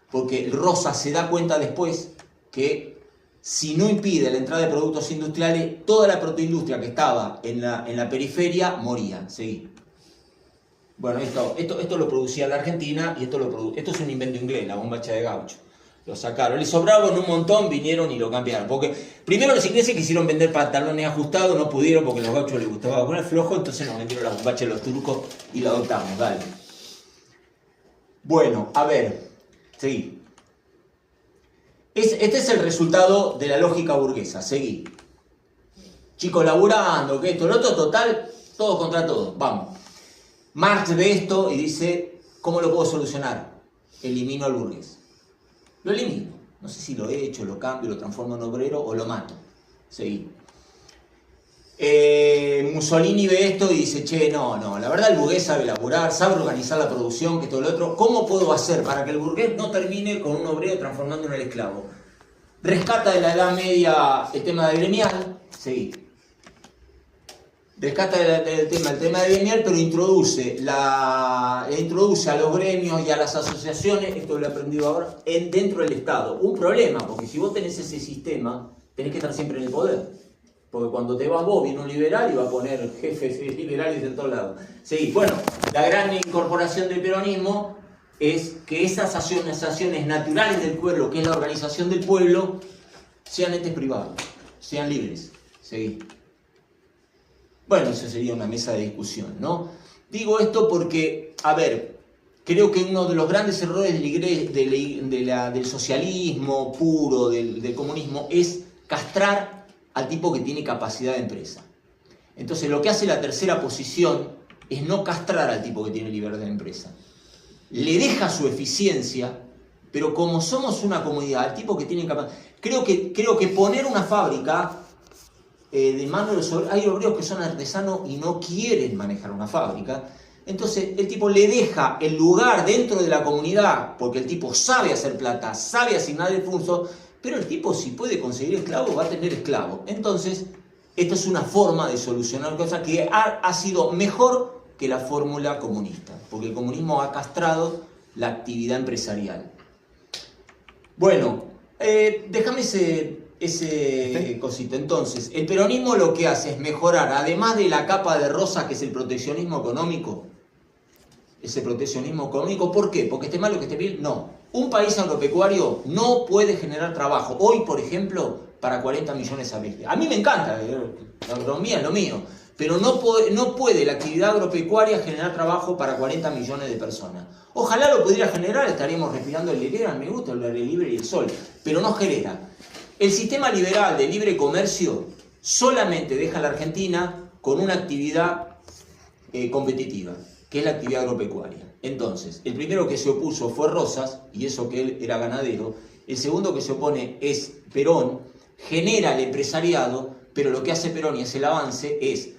porque Rosas se da cuenta después que si no impide la entrada de productos industriales, toda la protoindustria que estaba en la periferia moría. Seguí. Bueno, esto lo producía la Argentina y esto es un invento inglés, la bombacha de gaucho. Lo sacaron, les sobraban un montón, vinieron y lo cambiaron. Porque primero los ingleses quisieron vender pantalones ajustados, no pudieron porque a los gauchos les gustaba poner flojo, entonces nos vendieron la bombacha de los turcos y la adoptamos. Dale. Bueno, a ver, seguí. Este es el resultado de la lógica burguesa, seguí. Chicos laburando, que esto, lo otro, total, todo contra todo, vamos. Marx ve esto y dice, ¿cómo lo puedo solucionar? Elimino al burgués. Lo elimino. No sé si lo he hecho, lo cambio, lo transformo en obrero o lo mato. Seguí. Mussolini ve esto y dice, che, no, la verdad el burgués sabe laburar, sabe organizar la producción, que esto lo otro. ¿Cómo puedo hacer para que el burgués no termine con un obrero transformando en el esclavo? Rescata de la Edad Media el tema de gremial. Seguí. Rescata el tema de gremial, pero introduce a los gremios y a las asociaciones, esto lo he aprendido ahora, dentro del Estado. Un problema, porque si vos tenés ese sistema, tenés que estar siempre en el poder. Porque cuando te vas vos, viene un liberal y va a poner jefes liberales de todos lados. Sí, bueno, la gran incorporación del peronismo es que esas asociaciones naturales del pueblo, que es la organización del pueblo, sean entes privados, sean libres. Seguí. Bueno, eso sería una mesa de discusión, ¿no? Digo esto porque, a ver, creo que uno de los grandes errores del socialismo puro, del comunismo, es castrar al tipo que tiene capacidad de empresa. Entonces, lo que hace la tercera posición es no castrar al tipo que tiene libertad de empresa. Le deja su eficiencia, pero como somos una comunidad, al tipo que tiene capacidad... Creo que poner una fábrica... de mano de los obreros, hay obreros que son artesanos y no quieren manejar una fábrica, entonces el tipo le deja el lugar dentro de la comunidad, porque el tipo sabe hacer plata, sabe asignar el funso, pero el tipo si puede conseguir esclavos va a tener esclavos. Entonces esta es una forma de solucionar cosas que ha sido mejor que la fórmula comunista, porque el comunismo ha castrado la actividad empresarial. Bueno, déjame ese cosito. Entonces, el peronismo lo que hace es mejorar, además de la capa de rosa que es el proteccionismo económico. Ese proteccionismo económico, ¿por qué? ¿Porque esté malo que esté bien? No. Un país agropecuario no puede generar trabajo. Hoy, por ejemplo, para 40 millones a veces. A mí me encanta, la agronomía es lo mío, pero no puede la actividad agropecuaria generar trabajo para 40 millones de personas. Ojalá lo pudiera generar, estaríamos respirando el aire, me gusta el aire libre y el sol, pero no genera. El sistema liberal de libre comercio solamente deja a la Argentina con una actividad competitiva, que es la actividad agropecuaria. Entonces, el primero que se opuso fue Rosas, y eso que él era ganadero. El segundo que se opone es Perón, genera el empresariado, pero lo que hace Perón y es el avance es,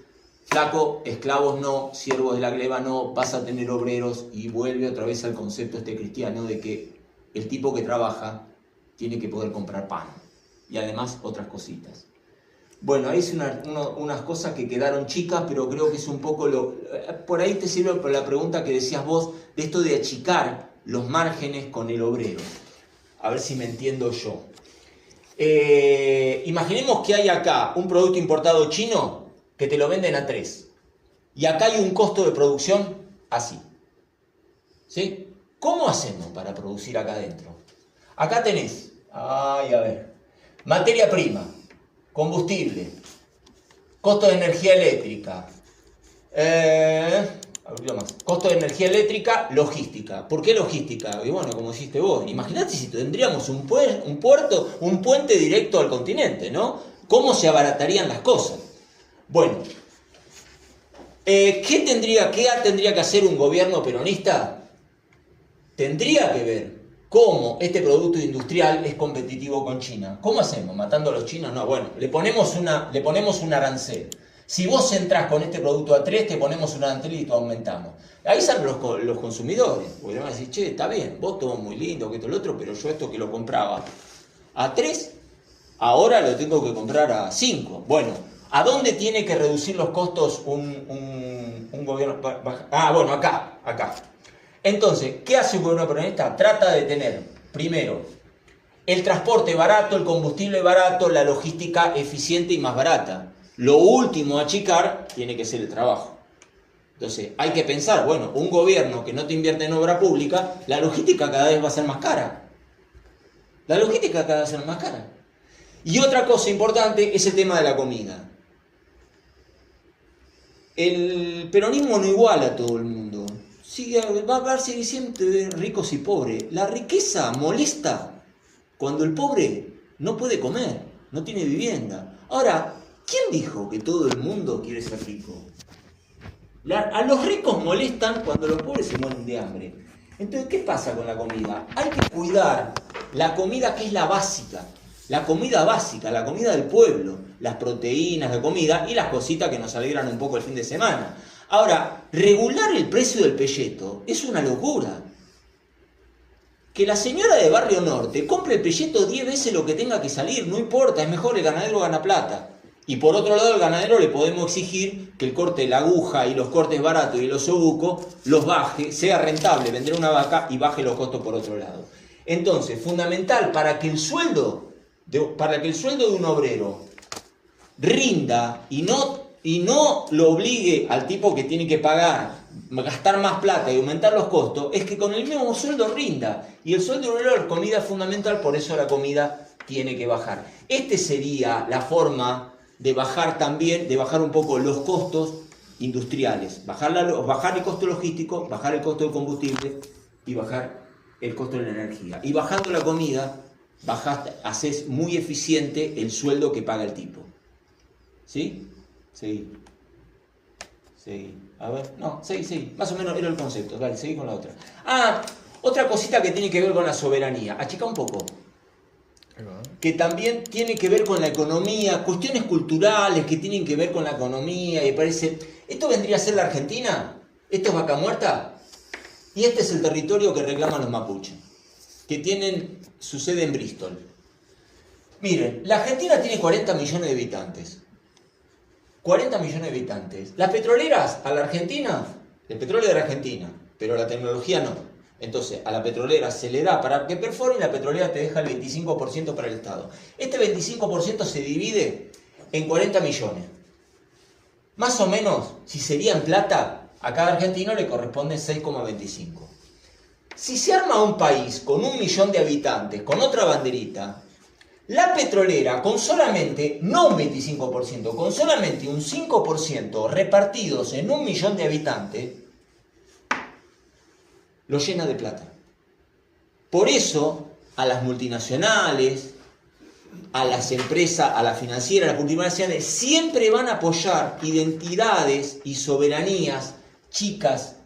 flaco, esclavos no, siervos de la gleba no, vas a tener obreros, y vuelve otra vez al concepto cristiano de que el tipo que trabaja tiene que poder comprar pan y además otras cositas. Bueno, ahí es unas cosas que quedaron chicas, pero creo que es un poco por ahí te sirve por la pregunta que decías vos, de esto de achicar los márgenes con el obrero. A ver si me entiendo yo. Imaginemos que hay acá un producto importado chino que te lo venden a 3. Y acá hay un costo de producción así. ¿Sí? ¿Cómo hacemos para producir acá adentro? Acá tenés, materia prima, combustible, costo de energía eléctrica, costo de energía eléctrica, logística. ¿Por qué logística? Y bueno, como dijiste vos, imagínate si tendríamos un puente directo al continente, ¿no? ¿Cómo se abaratarían las cosas? Bueno, ¿qué tendría que hacer un gobierno peronista? Tendría que ver cómo este producto industrial es competitivo con China. ¿Cómo hacemos? ¿Matando a los chinos? No, bueno, le ponemos un arancel. Si vos entrás con este producto a 3, te ponemos un arancel y te aumentamos. Ahí salen los consumidores, porque le van a decir, che, está bien, vos todo muy lindo, que esto, lo otro, pero yo esto que lo compraba a 3, ahora lo tengo que comprar a 5. Bueno, ¿a dónde tiene que reducir los costos un gobierno? Bueno, acá. Entonces, ¿qué hace un gobierno peronista? Trata de tener, primero, el transporte barato, el combustible barato, la logística eficiente y más barata. Lo último a achicar tiene que ser el trabajo. Entonces, hay que pensar, bueno, un gobierno que no te invierte en obra pública, la logística cada vez va a ser más cara. Y otra cosa importante es el tema de la comida. El peronismo no iguala a todo el mundo. Va a haber siempre ricos y pobres. La riqueza molesta cuando el pobre no puede comer, no tiene vivienda. Ahora, ¿quién dijo que todo el mundo quiere ser rico? A los ricos molestan cuando los pobres se mueren de hambre. Entonces, ¿qué pasa con la comida? Hay que cuidar la comida que es la básica, la comida del pueblo, las proteínas de comida y las cositas que nos alegran un poco el fin de semana. Ahora, regular el precio del pelleto es una locura. Que la señora de Barrio Norte compre el pelleto 10 veces lo que tenga que salir, no importa, es mejor, el ganadero gana plata. Y por otro lado, al ganadero le podemos exigir que el corte de la aguja y los cortes baratos y los obucos los baje, sea rentable vender una vaca y baje los costos por otro lado. Entonces, fundamental para que el sueldo de un obrero rinda y no lo obligue al tipo que tiene que gastar más plata y aumentar los costos, es que con el mismo sueldo rinda. Y el sueldo obrero de comida es fundamental, por eso la comida tiene que bajar. Este sería la forma de bajar un poco los costos industriales, bajar el costo logístico, bajar el costo del combustible y bajar el costo de la energía. Y bajando la comida, haces muy eficiente el sueldo que paga el tipo. ¿Sí? Sí. A ver, no, sí. Más o menos era el concepto. Vale, seguí con la otra. Otra cosita que tiene que ver con la soberanía. Achica un poco. Que también tiene que ver con la economía, cuestiones culturales que tienen que ver con la economía, y parece, ¿esto vendría a ser la Argentina? ¿Esto es Vaca Muerta? Y este es el territorio que reclaman los mapuches, que tienen su sede en Bristol. Miren, la Argentina tiene 40 millones de habitantes. 40 millones de habitantes. Las petroleras a la Argentina, el petróleo de la Argentina, pero la tecnología no. Entonces, a la petrolera se le da para que perfore y la petrolera te deja el 25% para el Estado. Este 25% se divide en 40 millones. Más o menos, si sería en plata, a cada argentino le corresponde 6,25. Si se arma un país con 1 millón de habitantes, con otra banderita, la petrolera con solamente, no un 25%, con solamente un 5% repartidos en 1 millón de habitantes, lo llena de plata. Por eso, a las multinacionales, a las empresas, a las financieras, a las multinacionales, siempre van a apoyar identidades y soberanías chicas,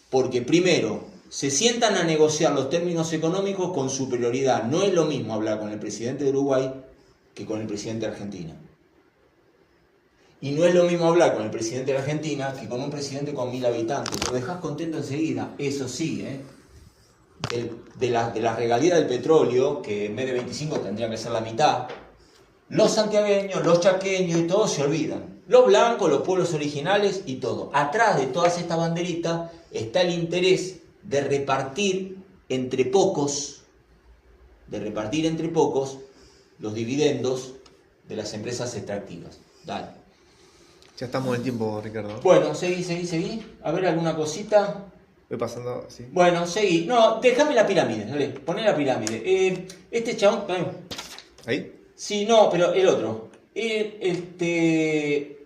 porque primero, se sientan a negociar los términos económicos con superioridad. No es lo mismo hablar con el presidente de Uruguay que con el presidente de Argentina. Y no es lo mismo hablar con el presidente de Argentina que con un presidente con 1000 habitantes. Lo dejás contento enseguida. Eso sí, de la regalía del petróleo, que en vez de 25 tendría que ser la mitad, los santiagueños, los chaqueños y todos se olvidan. Los blancos, los pueblos originales y todo. Atrás de todas estas banderitas está el interés de repartir entre pocos los dividendos de las empresas extractivas. Dale. Ya estamos en el tiempo, Ricardo. Bueno, seguí. A ver, alguna cosita. Voy pasando, sí. Bueno, seguí. No, déjame la pirámide, dale. Poné la pirámide. Este chabón... ¿Ahí? Sí, no, pero el otro. Este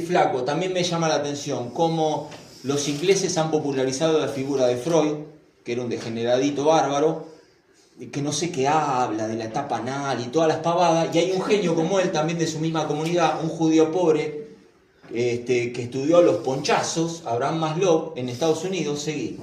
flaco también me llama la atención. Cómo los ingleses han popularizado la figura de Freud, que era un degeneradito bárbaro, que no sé qué habla de la etapa anal y todas las pavadas. Y hay un genio como él, también de su misma comunidad, un judío pobre, que estudió los ponchazos, Abraham Maslow, en Estados Unidos, seguí.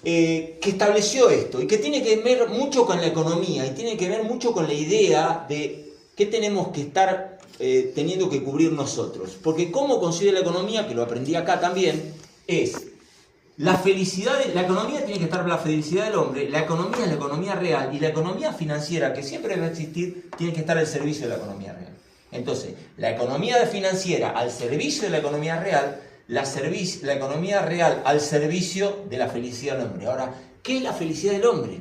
Que estableció esto y que tiene que ver mucho con la economía y tiene que ver mucho con la idea de qué tenemos que estar teniendo que cubrir nosotros. Porque cómo concibe la economía, que lo aprendí acá también, es la felicidad, la economía tiene que estar la felicidad del hombre, la economía es la economía real y la economía financiera, que siempre va a existir, tiene que estar al servicio de la economía real. Entonces, la economía financiera al servicio de la economía real, la economía real al servicio de la felicidad del hombre. Ahora, ¿qué es la felicidad del hombre?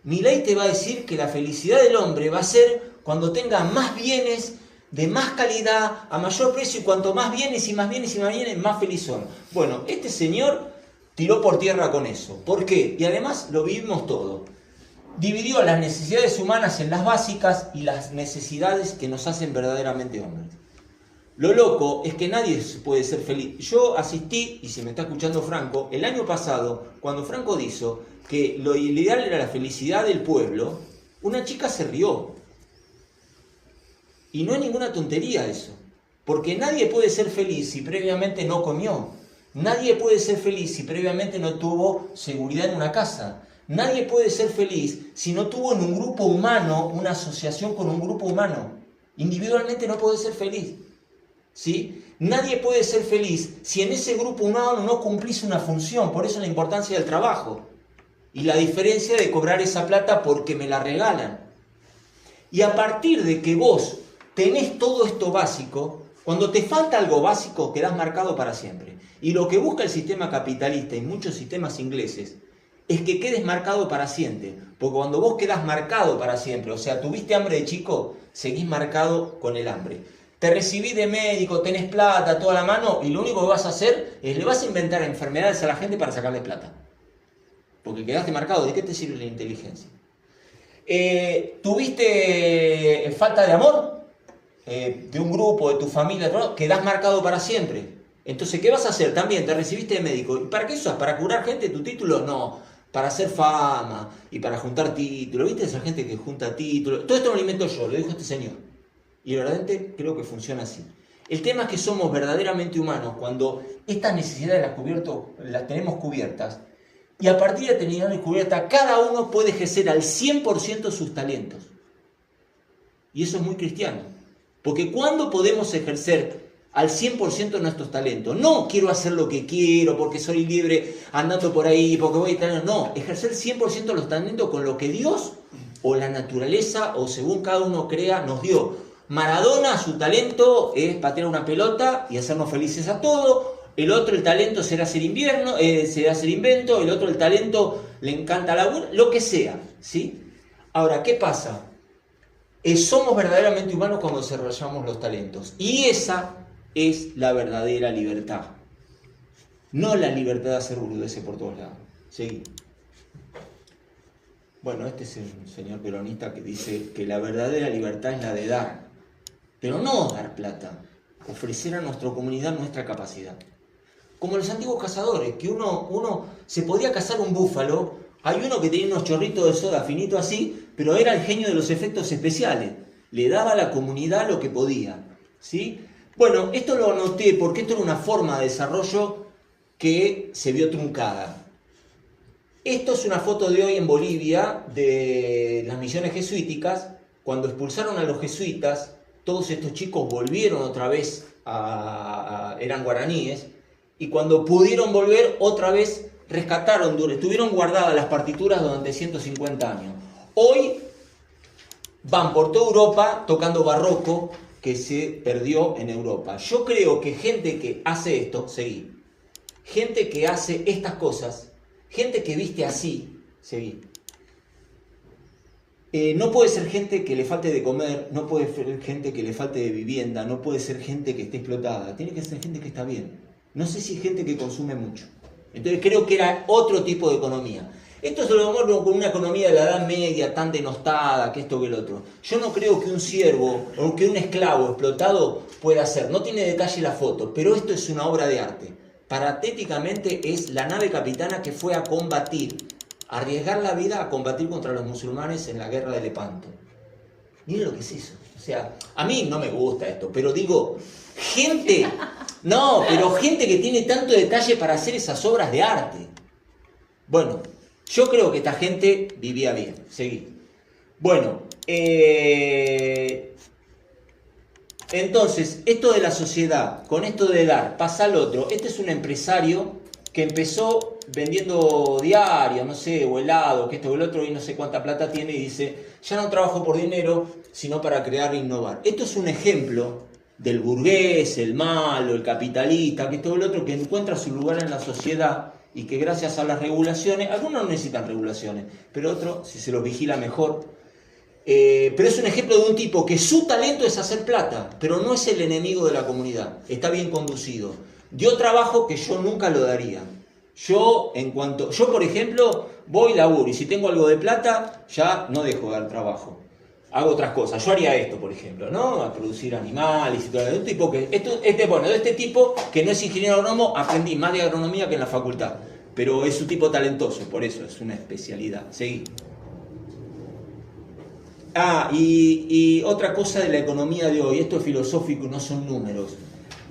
Milei te va a decir que la felicidad del hombre va a ser cuando tenga más bienes, de más calidad, a mayor precio, y cuanto más bienes y más bienes y más bienes, más feliz son. Bueno, este señor tiró por tierra con eso. ¿Por qué? Y además lo vivimos todo. Dividió las necesidades humanas en las básicas y las necesidades que nos hacen verdaderamente hombres. Lo loco es que nadie puede ser feliz. Yo asistí, y si me está escuchando Franco, el año pasado, cuando Franco dijo que lo ideal era la felicidad del pueblo, una chica se rió. Y no es ninguna tontería eso. Porque nadie puede ser feliz si previamente no comió. Nadie puede ser feliz si previamente no tuvo seguridad en una casa. Nadie puede ser feliz si no tuvo en un grupo humano una asociación con un grupo humano. Individualmente no puede ser feliz. ¿Sí? Nadie puede ser feliz si en ese grupo humano no cumplís una función. Por eso la importancia del trabajo. Y la diferencia de cobrar esa plata porque me la regalan. Y a partir de que vos tenés todo esto básico, cuando te falta algo básico, quedás marcado para siempre. Y lo que busca el sistema capitalista y muchos sistemas ingleses es que quedes marcado para siempre. Porque cuando vos quedás marcado para siempre, o sea, tuviste hambre de chico, seguís marcado con el hambre. Te recibís de médico, tenés plata, toda la mano, y lo único que vas a hacer es le vas a inventar enfermedades a la gente para sacarle plata. Porque quedaste marcado. ¿De qué te sirve la inteligencia? ¿Tuviste falta de amor? De un grupo, de tu familia, quedás marcado para siempre. Entonces, ¿qué vas a hacer? También te recibiste de médico. ¿Y para qué eso? ¿Para curar gente tu título? No, para hacer fama y para juntar títulos. ¿Viste esa gente que junta títulos? Todo esto no lo invento yo, lo dijo este señor. Y verdaderamente creo que funciona así. El tema es que somos verdaderamente humanos cuando estas necesidades las tenemos cubiertas. Y a partir de tenerlas cubiertas, cada uno puede ejercer al 100% sus talentos. Y eso es muy cristiano. Porque ¿cuándo podemos ejercer al 100% nuestros talentos? No quiero hacer lo que quiero porque soy libre andando por ahí, porque voy a estar... No, ejercer 100% los talentos con lo que Dios o la naturaleza o según cada uno crea nos dio. Maradona, su talento es patear una pelota y hacernos felices a todos. El otro, el talento será hacer invento. El otro, el talento le encanta la... Lo que sea, ¿sí? Ahora, ¿qué pasa? Somos verdaderamente humanos cuando desarrollamos los talentos. Y esa es la verdadera libertad. No la libertad de hacer boludeces por todos lados. Seguí. Bueno, este es el señor peronista que dice que la verdadera libertad es la de dar. Pero no dar plata. Ofrecer a nuestra comunidad nuestra capacidad. Como los antiguos cazadores, que uno se podía cazar un búfalo. Hay uno que tenía unos chorritos de soda finito así, pero era el genio de los efectos especiales. Le daba a la comunidad lo que podía. ¿Sí? Bueno, esto lo anoté porque esto era una forma de desarrollo que se vio truncada. Esto es una foto de hoy en Bolivia de las misiones jesuíticas. Cuando expulsaron a los jesuitas, todos estos chicos volvieron otra vez eran guaraníes, y cuando pudieron volver otra vez rescataron, estuvieron guardadas las partituras durante 150 años. Hoy van por toda Europa tocando barroco que se perdió en Europa. Yo creo que gente que hace esto, gente que hace estas cosas, gente que viste así, no puede ser gente que le falte de comer, no puede ser gente que le falte de vivienda, no puede ser gente que esté explotada, tiene que ser gente que está bien. No sé si gente que consume mucho. Entonces creo que era otro tipo de economía. Esto se lo vemos con una economía de la Edad Media tan denostada, que esto que el otro. Yo no creo que un siervo o que un esclavo explotado pueda hacer. No tiene detalle la foto, pero esto es una obra de arte. Paratéticamente es la nave capitana que fue a combatir, a arriesgar la vida a combatir contra los musulmanes en la guerra de Lepanto. Miren lo que es eso. O sea, a mí no me gusta esto, pero digo, gente que tiene tanto detalle para hacer esas obras de arte. Bueno, yo creo que esta gente vivía bien. Seguí. Bueno, entonces, esto de la sociedad, con esto de dar, pasa al otro. Este es un empresario que empezó vendiendo diarios, no sé, o helado, que esto o el otro, y no sé cuánta plata tiene, y dice, ya no trabajo por dinero, sino para crear e innovar. Esto es un ejemplo del burgués, el malo, el capitalista, que esto o el otro, que encuentra su lugar en la sociedad y que gracias a las regulaciones, algunos no necesitan regulaciones, pero otros, si se los vigila mejor. Pero es un ejemplo de un tipo que su talento es hacer plata, pero no es el enemigo de la comunidad, está bien conducido. Dio trabajo que yo nunca lo daría. Yo, por ejemplo, voy, laburo, y si tengo algo de plata, ya no dejo de dar trabajo. Hago otras cosas. Yo haría esto, por ejemplo, ¿no? A producir animales y todo. De un tipo que, de este tipo que no es ingeniero agrónomo, aprendí más de agronomía que en la facultad. Pero es un tipo talentoso, por eso es una especialidad. Seguí. Y otra cosa de la economía de hoy, esto es filosófico y no son números.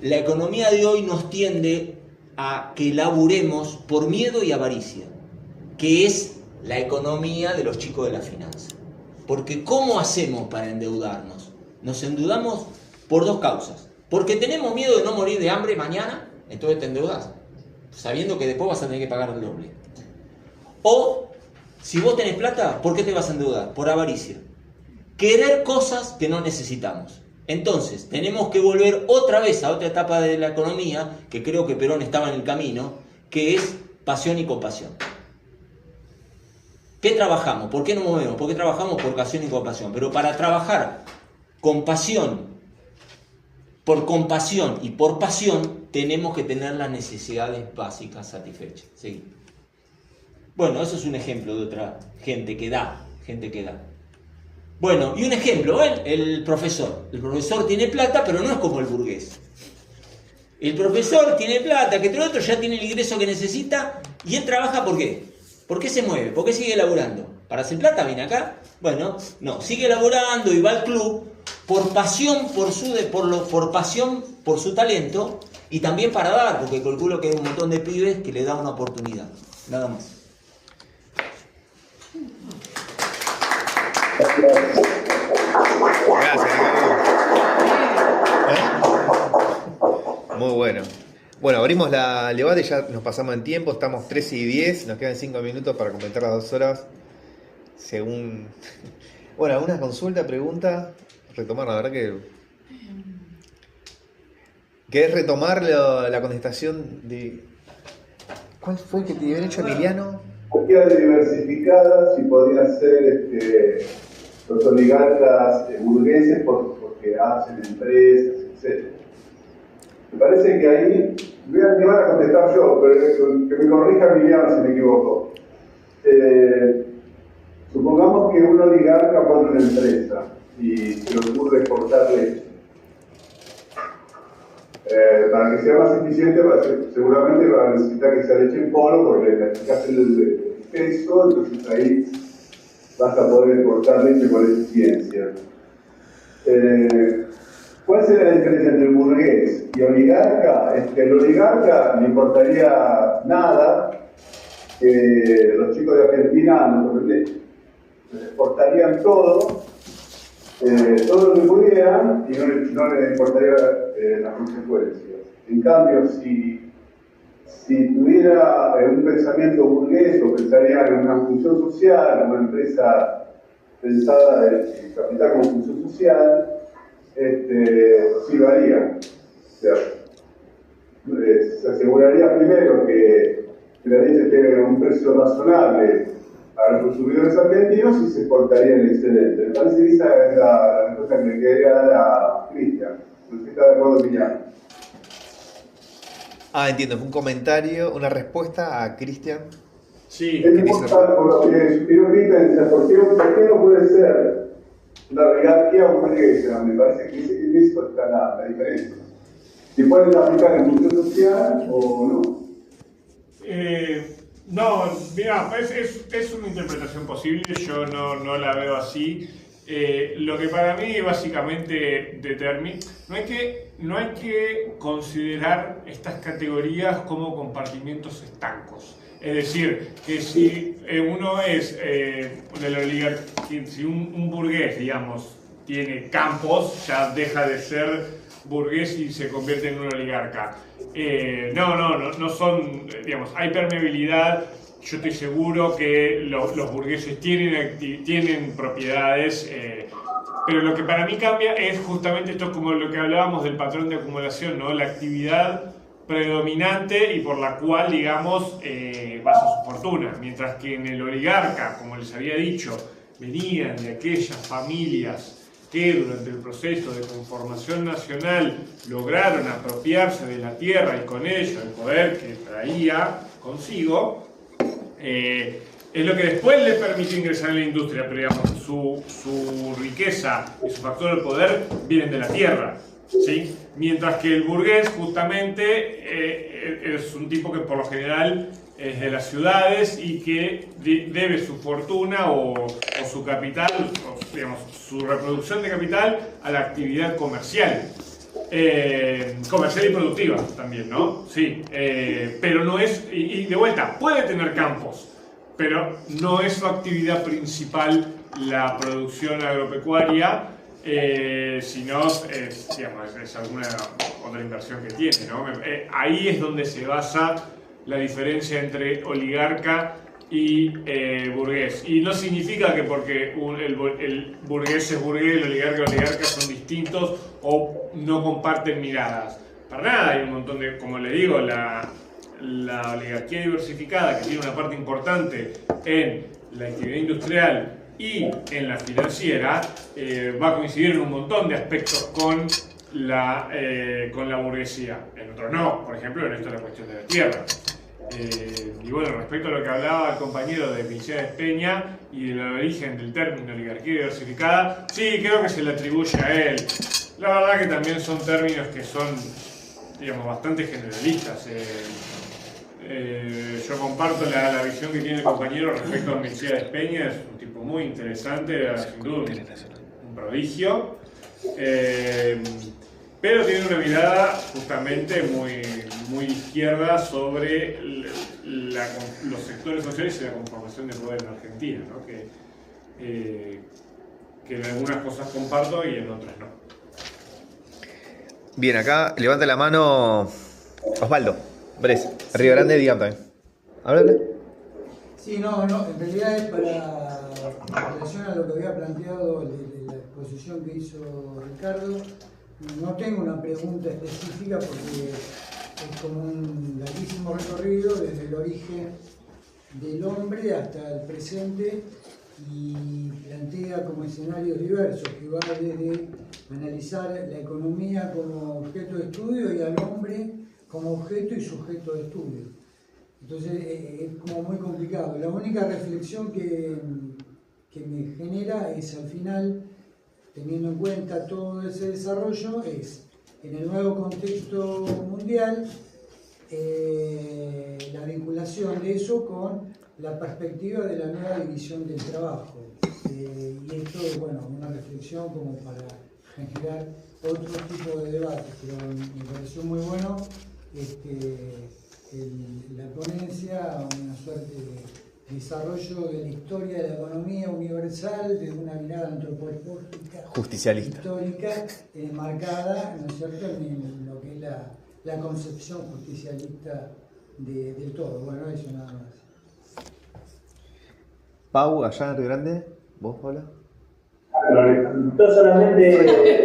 La economía de hoy nos tiende a que laburemos por miedo y avaricia, que es la economía de los chicos de la finanza. Porque ¿cómo hacemos para endeudarnos? Nos endeudamos por dos causas. Porque tenemos miedo de no morir de hambre mañana, entonces te endeudas, sabiendo que después vas a tener que pagar el doble. O, si vos tenés plata, ¿por qué te vas a endeudar? Por avaricia. Querer cosas que no necesitamos. Entonces, tenemos que volver otra vez a otra etapa de la economía, que creo que Perón estaba en el camino, que es pasión y compasión. ¿Qué trabajamos? ¿Por qué nos movemos? ¿Por qué trabajamos? Por pasión y compasión. Pero para trabajar con pasión, por compasión y por pasión, tenemos que tener las necesidades básicas satisfechas. ¿Sí? Bueno, eso es un ejemplo de otra gente que da. Bueno, y un ejemplo, el profesor. El profesor tiene plata, pero no es como el burgués. El profesor tiene plata, que el otro ya tiene el ingreso que necesita, y él trabaja ¿por qué? ¿Por qué se mueve? ¿Por qué sigue laburando? ¿Para hacer plata viene acá? Bueno, no, sigue laburando y va al club por pasión, por pasión por su talento, y también para dar, porque calculo que hay un montón de pibes que le da una oportunidad. Nada más. Gracias, Muy bueno. Bueno, abrimos el debate, ya nos pasamos en tiempo, estamos 13:10, nos quedan 5 minutos para completar las 2 horas. Según. Bueno, ¿alguna consulta, pregunta? Retomar, la verdad que. ¿Querés retomar la contestación de. ¿Cuál fue el que te había hecho Emiliano? Cualquiera de diversificada, si podían ser los oligarcas burgueses porque hacen empresas, etc. Me parece que ahí, me van a contestar yo, pero que me corrija Emiliano si me equivoco. Supongamos que un oligarca pone una empresa y se le ocurre exportar leche. Para que sea más eficiente, seguramente va a necesitar que sea leche en polvo, porque le aplicas el peso, entonces ahí vas a poder exportar leche con eficiencia. ¿Cuál sería la diferencia entre burgués y oligarca? Es que el oligarca le importaría nada que los chicos de Argentina no tomen leche. Exportarían todo lo que pudieran y no le importaría las consecuencias. En cambio, si si tuviera un pensamiento burgués o pensaría en una función social, una empresa pensada en capital como función social, sí lo haría. O sea, se aseguraría primero que la leche tenga un precio razonable a los consumidores argentinos y se exportaría el excedente. Me parece que esa es la respuesta que le quería dar a Cristian. No sé si está de acuerdo, Cristian. Entiendo, fue un comentario, una respuesta a Cristian. Sí. Es importante por lo que sugirió Cristian, ¿por qué no puede ser una oligarquía burguesa? Me parece que en eso está la diferencia. Si pueden aplicar en función social o no. No, mira, es una interpretación posible, yo no la veo así. Lo que para mí básicamente determina, no hay que considerar estas categorías como compartimientos estancos. Es decir, que si uno es de la oligarquía, si un burgués, digamos, tiene campos, ya deja de ser burgués y se convierte en un oligarca. No son, digamos, hay permeabilidad. Yo estoy seguro que los burgueses tienen propiedades, pero lo que para mí cambia es justamente esto, como lo que hablábamos del patrón de acumulación, ¿no? La actividad predominante y por la cual, digamos, basa su fortuna. Mientras que en el oligarca, como les había dicho, venían de aquellas familias que durante el proceso de conformación nacional lograron apropiarse de la tierra y con ello el poder que traía consigo, es lo que después le permitió ingresar en la industria, pero digamos, su riqueza y su factor de poder vienen de la tierra, ¿sí? Mientras que el burgués justamente es un tipo que por lo general es de las ciudades y que debe su fortuna o su capital, o, digamos, su reproducción de capital a la actividad comercial. Comercial y productiva también, ¿no? Sí, pero no es, y de vuelta, puede tener campos, pero no es su actividad principal la producción agropecuaria, sino es alguna otra inversión que tiene, ¿no? Ahí es donde se basa la diferencia entre oligarca y burgués. Y no significa que porque el burgués es burgués, el oligarca es oligarca son distintos o no comparten miradas. Para nada, hay un montón de, como le digo, la oligarquía diversificada, que tiene una parte importante en la actividad industrial y en la financiera, va a coincidir en un montón de aspectos con la burguesía. En otros no, por ejemplo, en esto es la cuestión de la tierra. Y bueno, respecto a lo que hablaba el compañero de Michel Peña y del origen del término oligarquía diversificada, sí, creo que se le atribuye a él. La verdad que también son términos que son, digamos, bastante generalistas. Yo comparto la visión que tiene el compañero respecto a Michel Peña, es un tipo muy interesante, sin duda un prodigio. Pero tiene una mirada justamente muy izquierda sobre los sectores sociales y la conformación de poder en Argentina, ¿no? Que en algunas cosas comparto y en otras no. Bien, acá levanta la mano Osvaldo Bres, Río Grande, digan también. Háblale. Sí, no, en realidad es en relación a lo que había planteado de la exposición que hizo Ricardo. No tengo una pregunta específica porque es como un larguísimo recorrido desde el origen del hombre hasta el presente y plantea como escenarios diversos que va desde analizar la economía como objeto de estudio y al hombre como objeto y sujeto de estudio. Entonces es como muy complicado. La única reflexión que me genera es al final, teniendo en cuenta todo ese desarrollo, es en el nuevo contexto mundial la vinculación de eso con la perspectiva de la nueva división del trabajo. Y esto es una reflexión como para generar otro tipo de debates, pero me pareció muy bueno la ponencia, una suerte de desarrollo de la historia de la economía universal desde una mirada antropológica, justicialista, histórica, marcada, ¿no es cierto?, en lo que es la concepción justicialista del todo. Bueno, eso nada más. Pau, allá en Río Grande, ¿vos, Paula? Yo solamente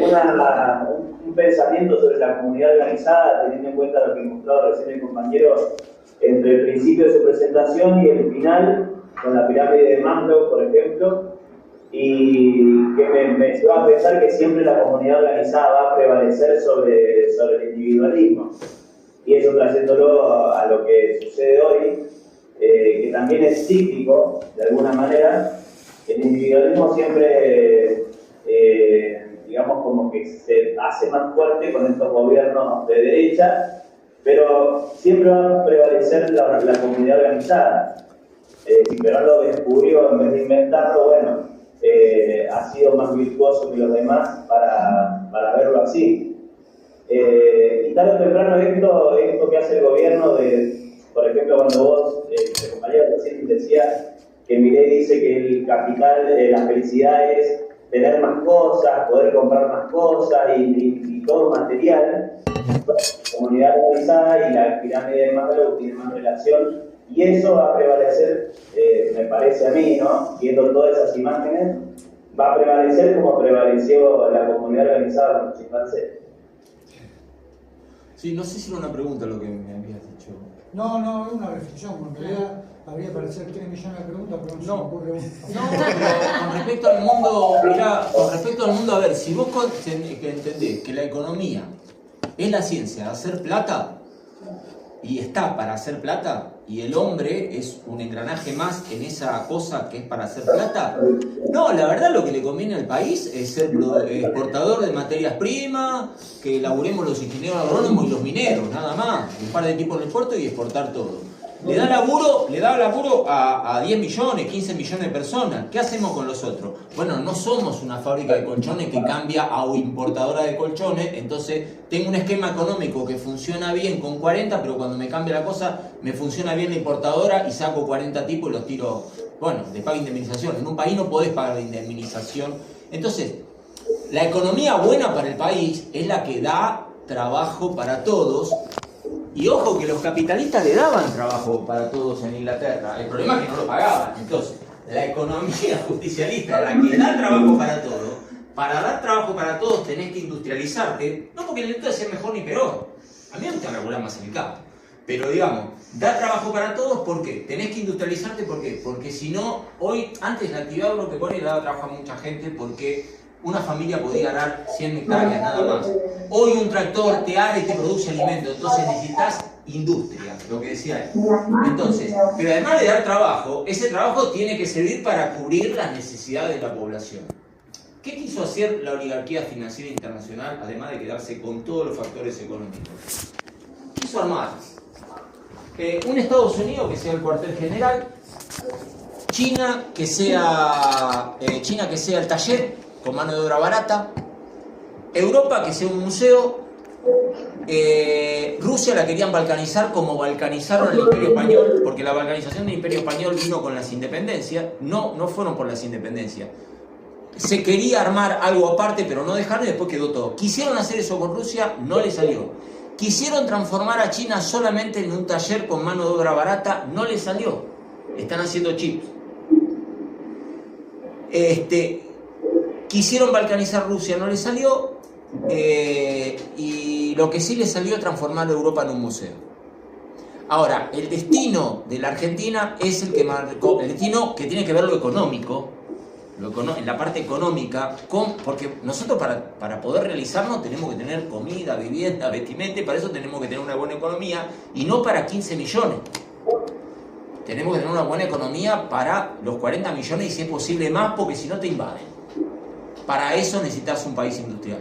un pensamiento sobre la comunidad organizada, teniendo en cuenta lo que mostraba recién el compañero entre el principio de su presentación y el final, con la pirámide de Maslow, por ejemplo, y que me lleva a pensar que siempre la comunidad organizada va a prevalecer sobre el individualismo. Y eso trayéndolo a lo que sucede hoy, que también es cíclico, de alguna manera. El individualismo siempre, digamos, como que se hace más fuerte con estos gobiernos de derecha, pero siempre va a prevalecer la comunidad organizada. Si Perón lo descubrió en vez de inventarlo, bueno, ha sido más virtuoso que los demás para verlo así. Y tarde o temprano esto que hace el gobierno, por ejemplo, cuando vos, el compañero recién decía que Milei dice que el capital, la felicidad es tener más cosas, poder comprar más cosas y todo material. La comunidad organizada y la pirámide de Maslow tienen más relación y eso va a prevalecer, me parece a mí, ¿no? Viendo todas esas imágenes, va a prevalecer como prevaleció la comunidad organizada con los chimpancés. Sí, no sé si era una pregunta lo que me habías dicho. No, es una reflexión, porque en realidad habría para hacer 3 millones de preguntas, pero no se me ocurre una. No, pero con respecto al mundo, mirá, con respecto al mundo, a ver, si vos entendés que la economía es la ciencia de hacer plata, y está para hacer plata, y el hombre es un engranaje más en esa cosa que es para hacer plata, no, la verdad lo que le conviene al país es ser exportador de materias primas, que laburemos los ingenieros agrónomos y los mineros, nada más, un par de tipos en el puerto y exportar todo. Le da laburo a 10 millones, 15 millones de personas. ¿Qué hacemos con los otros? Bueno, no somos una fábrica de colchones que cambia a importadora de colchones, entonces tengo un esquema económico que funciona bien con 40, pero cuando me cambia la cosa, me funciona bien la importadora y saco 40 tipos y los tiro, bueno, de pago indemnización. En un país no podés pagar la indemnización. Entonces, la economía buena para el país es la que da trabajo para todos. Y ojo que los capitalistas le daban trabajo para todos en Inglaterra, el problema es que no lo pagaban. Entonces, la economía justicialista, la que da trabajo para todos, para dar trabajo para todos tenés que industrializarte, no porque el negocio sea mejor ni peor, a mí me gusta regular más en el campo, pero digamos, da trabajo para todos, ¿por qué? Tenés que industrializarte, ¿por qué? Porque si no, hoy, antes la actividad agropecuaria le daba trabajo a mucha gente porque una familia podía arar 100 hectáreas nada más. Hoy un tractor te ara y te produce alimento, entonces necesitas industria, lo que decía él. Entonces, pero además de dar trabajo, ese trabajo tiene que servir para cubrir las necesidades de la población. ¿Qué quiso hacer la oligarquía financiera internacional, además de quedarse con todos los factores económicos? Quiso armar un Estados Unidos que sea el cuartel general, China que sea el taller con mano de obra barata, Europa que sea un museo, Rusia la querían balcanizar como balcanizaron al Imperio Español, porque la balcanización del Imperio Español vino con las independencias, no fueron por las independencias. Se quería armar algo aparte, pero no dejaron y después quedó todo. Quisieron hacer eso con Rusia, no les salió. Quisieron transformar a China solamente en un taller con mano de obra barata, no les salió. Están haciendo chips. Quisieron balcanizar Rusia, no les salió, y lo que sí les salió es transformar a Europa en un museo. Ahora, el destino de la Argentina es el que marcó, el destino que tiene que ver lo económico, en la parte económica, porque nosotros para poder realizarnos tenemos que tener comida, vivienda, vestimenta, y para eso tenemos que tener una buena economía, y no para 15 millones. Tenemos que tener una buena economía para los 40 millones y si es posible más, porque si no te invaden. Para eso necesitas un país industrial,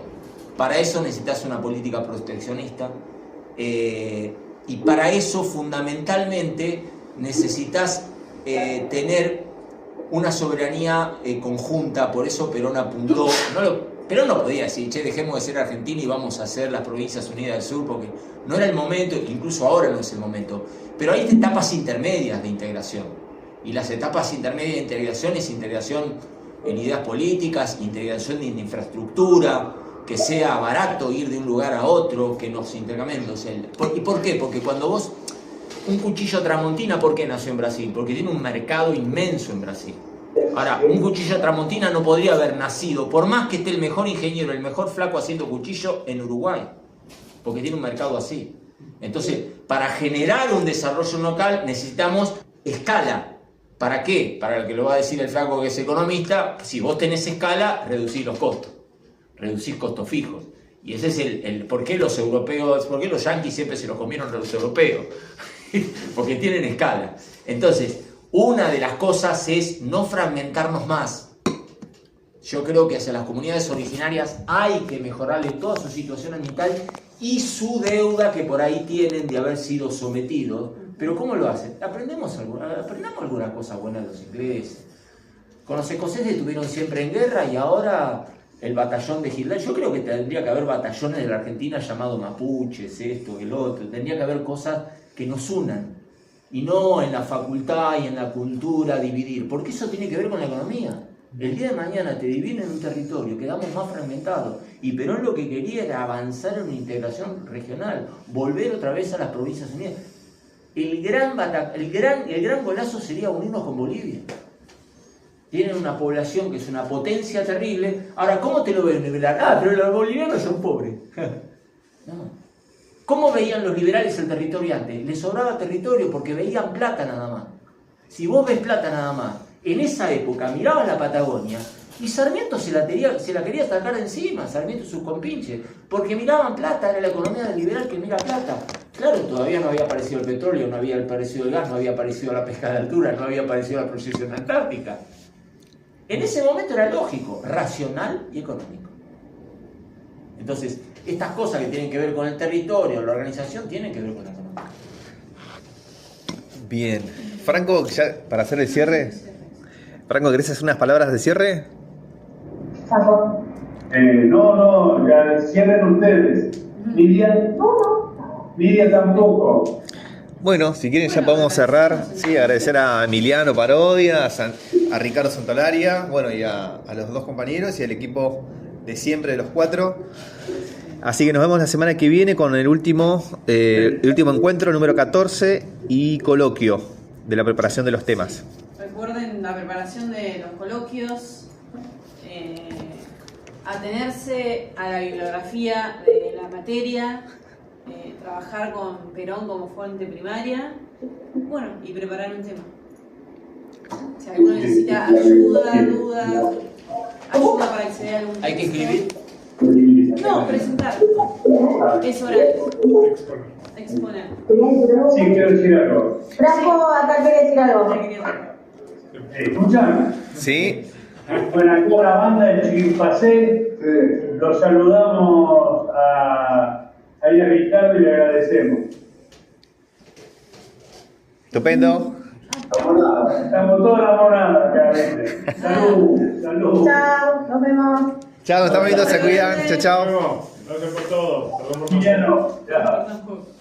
para eso necesitas una política proteccionista y para eso fundamentalmente necesitas tener una soberanía conjunta. Por eso Perón apuntó, Perón no podía decir, che, dejemos de ser Argentina y vamos a hacer las Provincias Unidas del Sur, porque no era el momento, incluso ahora no es el momento, pero hay etapas intermedias de integración, y las etapas intermedias de integración es integración en ideas políticas, integración de infraestructura, que sea barato ir de un lugar a otro, que nos intercambiemos. ¿Y por qué? Porque cuando vos un cuchillo Tramontina, ¿por qué nació en Brasil? Porque tiene un mercado inmenso en Brasil. Ahora, un cuchillo Tramontina no podría haber nacido, por más que esté el mejor ingeniero, el mejor flaco haciendo cuchillo en Uruguay, porque tiene un mercado así. Entonces, para generar un desarrollo local necesitamos escala. ¿Para qué? Para el que lo va a decir el flaco que es economista, si vos tenés escala, reducís los costos, reducís costos fijos. Y ese es el por qué los europeos, por qué los yanquis siempre se los comieron los europeos, porque tienen escala. Entonces, una de las cosas es no fragmentarnos más. Yo creo que hacia las comunidades originarias hay que mejorarle toda su situación ambiental y su deuda que por ahí tienen de haber sido sometidos. Pero ¿cómo lo hacen? Aprendamos alguna cosa buena de los ingleses. Con los escoceses estuvieron siempre en guerra y ahora el batallón de Hitler. Yo creo que tendría que haber batallones de la Argentina llamados mapuches, esto, el otro. Tendría que haber cosas que nos unan. Y no en la facultad y en la cultura dividir. Porque eso tiene que ver con la economía. El día de mañana te dividen en un territorio, quedamos más fragmentados. Y Perón lo que quería era avanzar en una integración regional, volver otra vez a las Provincias Unidas. El gran golazo sería unirnos con Bolivia. Tienen una población que es una potencia terrible. Ahora, ¿cómo te lo ven liberal? Ah, pero los bolivianos son pobres. No. ¿Cómo veían los liberales el territorio antes? Les sobraba territorio porque veían plata nada más. Si vos ves plata nada más, en esa época mirabas la Patagonia y Sarmiento se la quería sacar de encima, Sarmiento y sus compinches, porque miraban plata, era la economía del liberal que mira plata. Claro, todavía no había aparecido el petróleo, no había aparecido el gas, no había aparecido la pesca de altura, no había aparecido la proyección antártica. En ese momento era lógico, racional y económico. Entonces, estas cosas que tienen que ver con el territorio, la organización, tienen que ver con la economía. Bien. Franco, ya para hacer el cierre, Franco, ¿querés hacer unas palabras de cierre? No, ya cierren ustedes. Miriam, Miriam tampoco. Bueno, si quieren ya podemos cerrar. Sí, agradecer a Emiliano Parodia, a Ricardo Santolaria, bueno, y a los dos compañeros y al equipo de siempre de los cuatro. Así que nos vemos la semana que viene con el último encuentro, número 14, y coloquio de la preparación de los temas. Recuerden la preparación de los coloquios, atenerse a la bibliografía de la materia, trabajar con Perón como fuente primaria, bueno, y preparar un tema. Si alguno necesita ayuda, dudas, ayuda para acceder a algún texto. ¿Hay que escribir? No, presentar. Es oral. Exponer. Sí, quiero decir algo. Franco, acá quiere decir algo. ¿Escuchan? Sí. Bueno, aquí la banda de Chiquimpacé, los saludamos a Ricardo y le agradecemos. Estupendo. Estamos todos enamorados, claramente. Salud. Chao, nos vemos. Chao, nos estamos viendo, se cuidan. Chao, chao. Gracias por todo. Perdón por todo. Chao.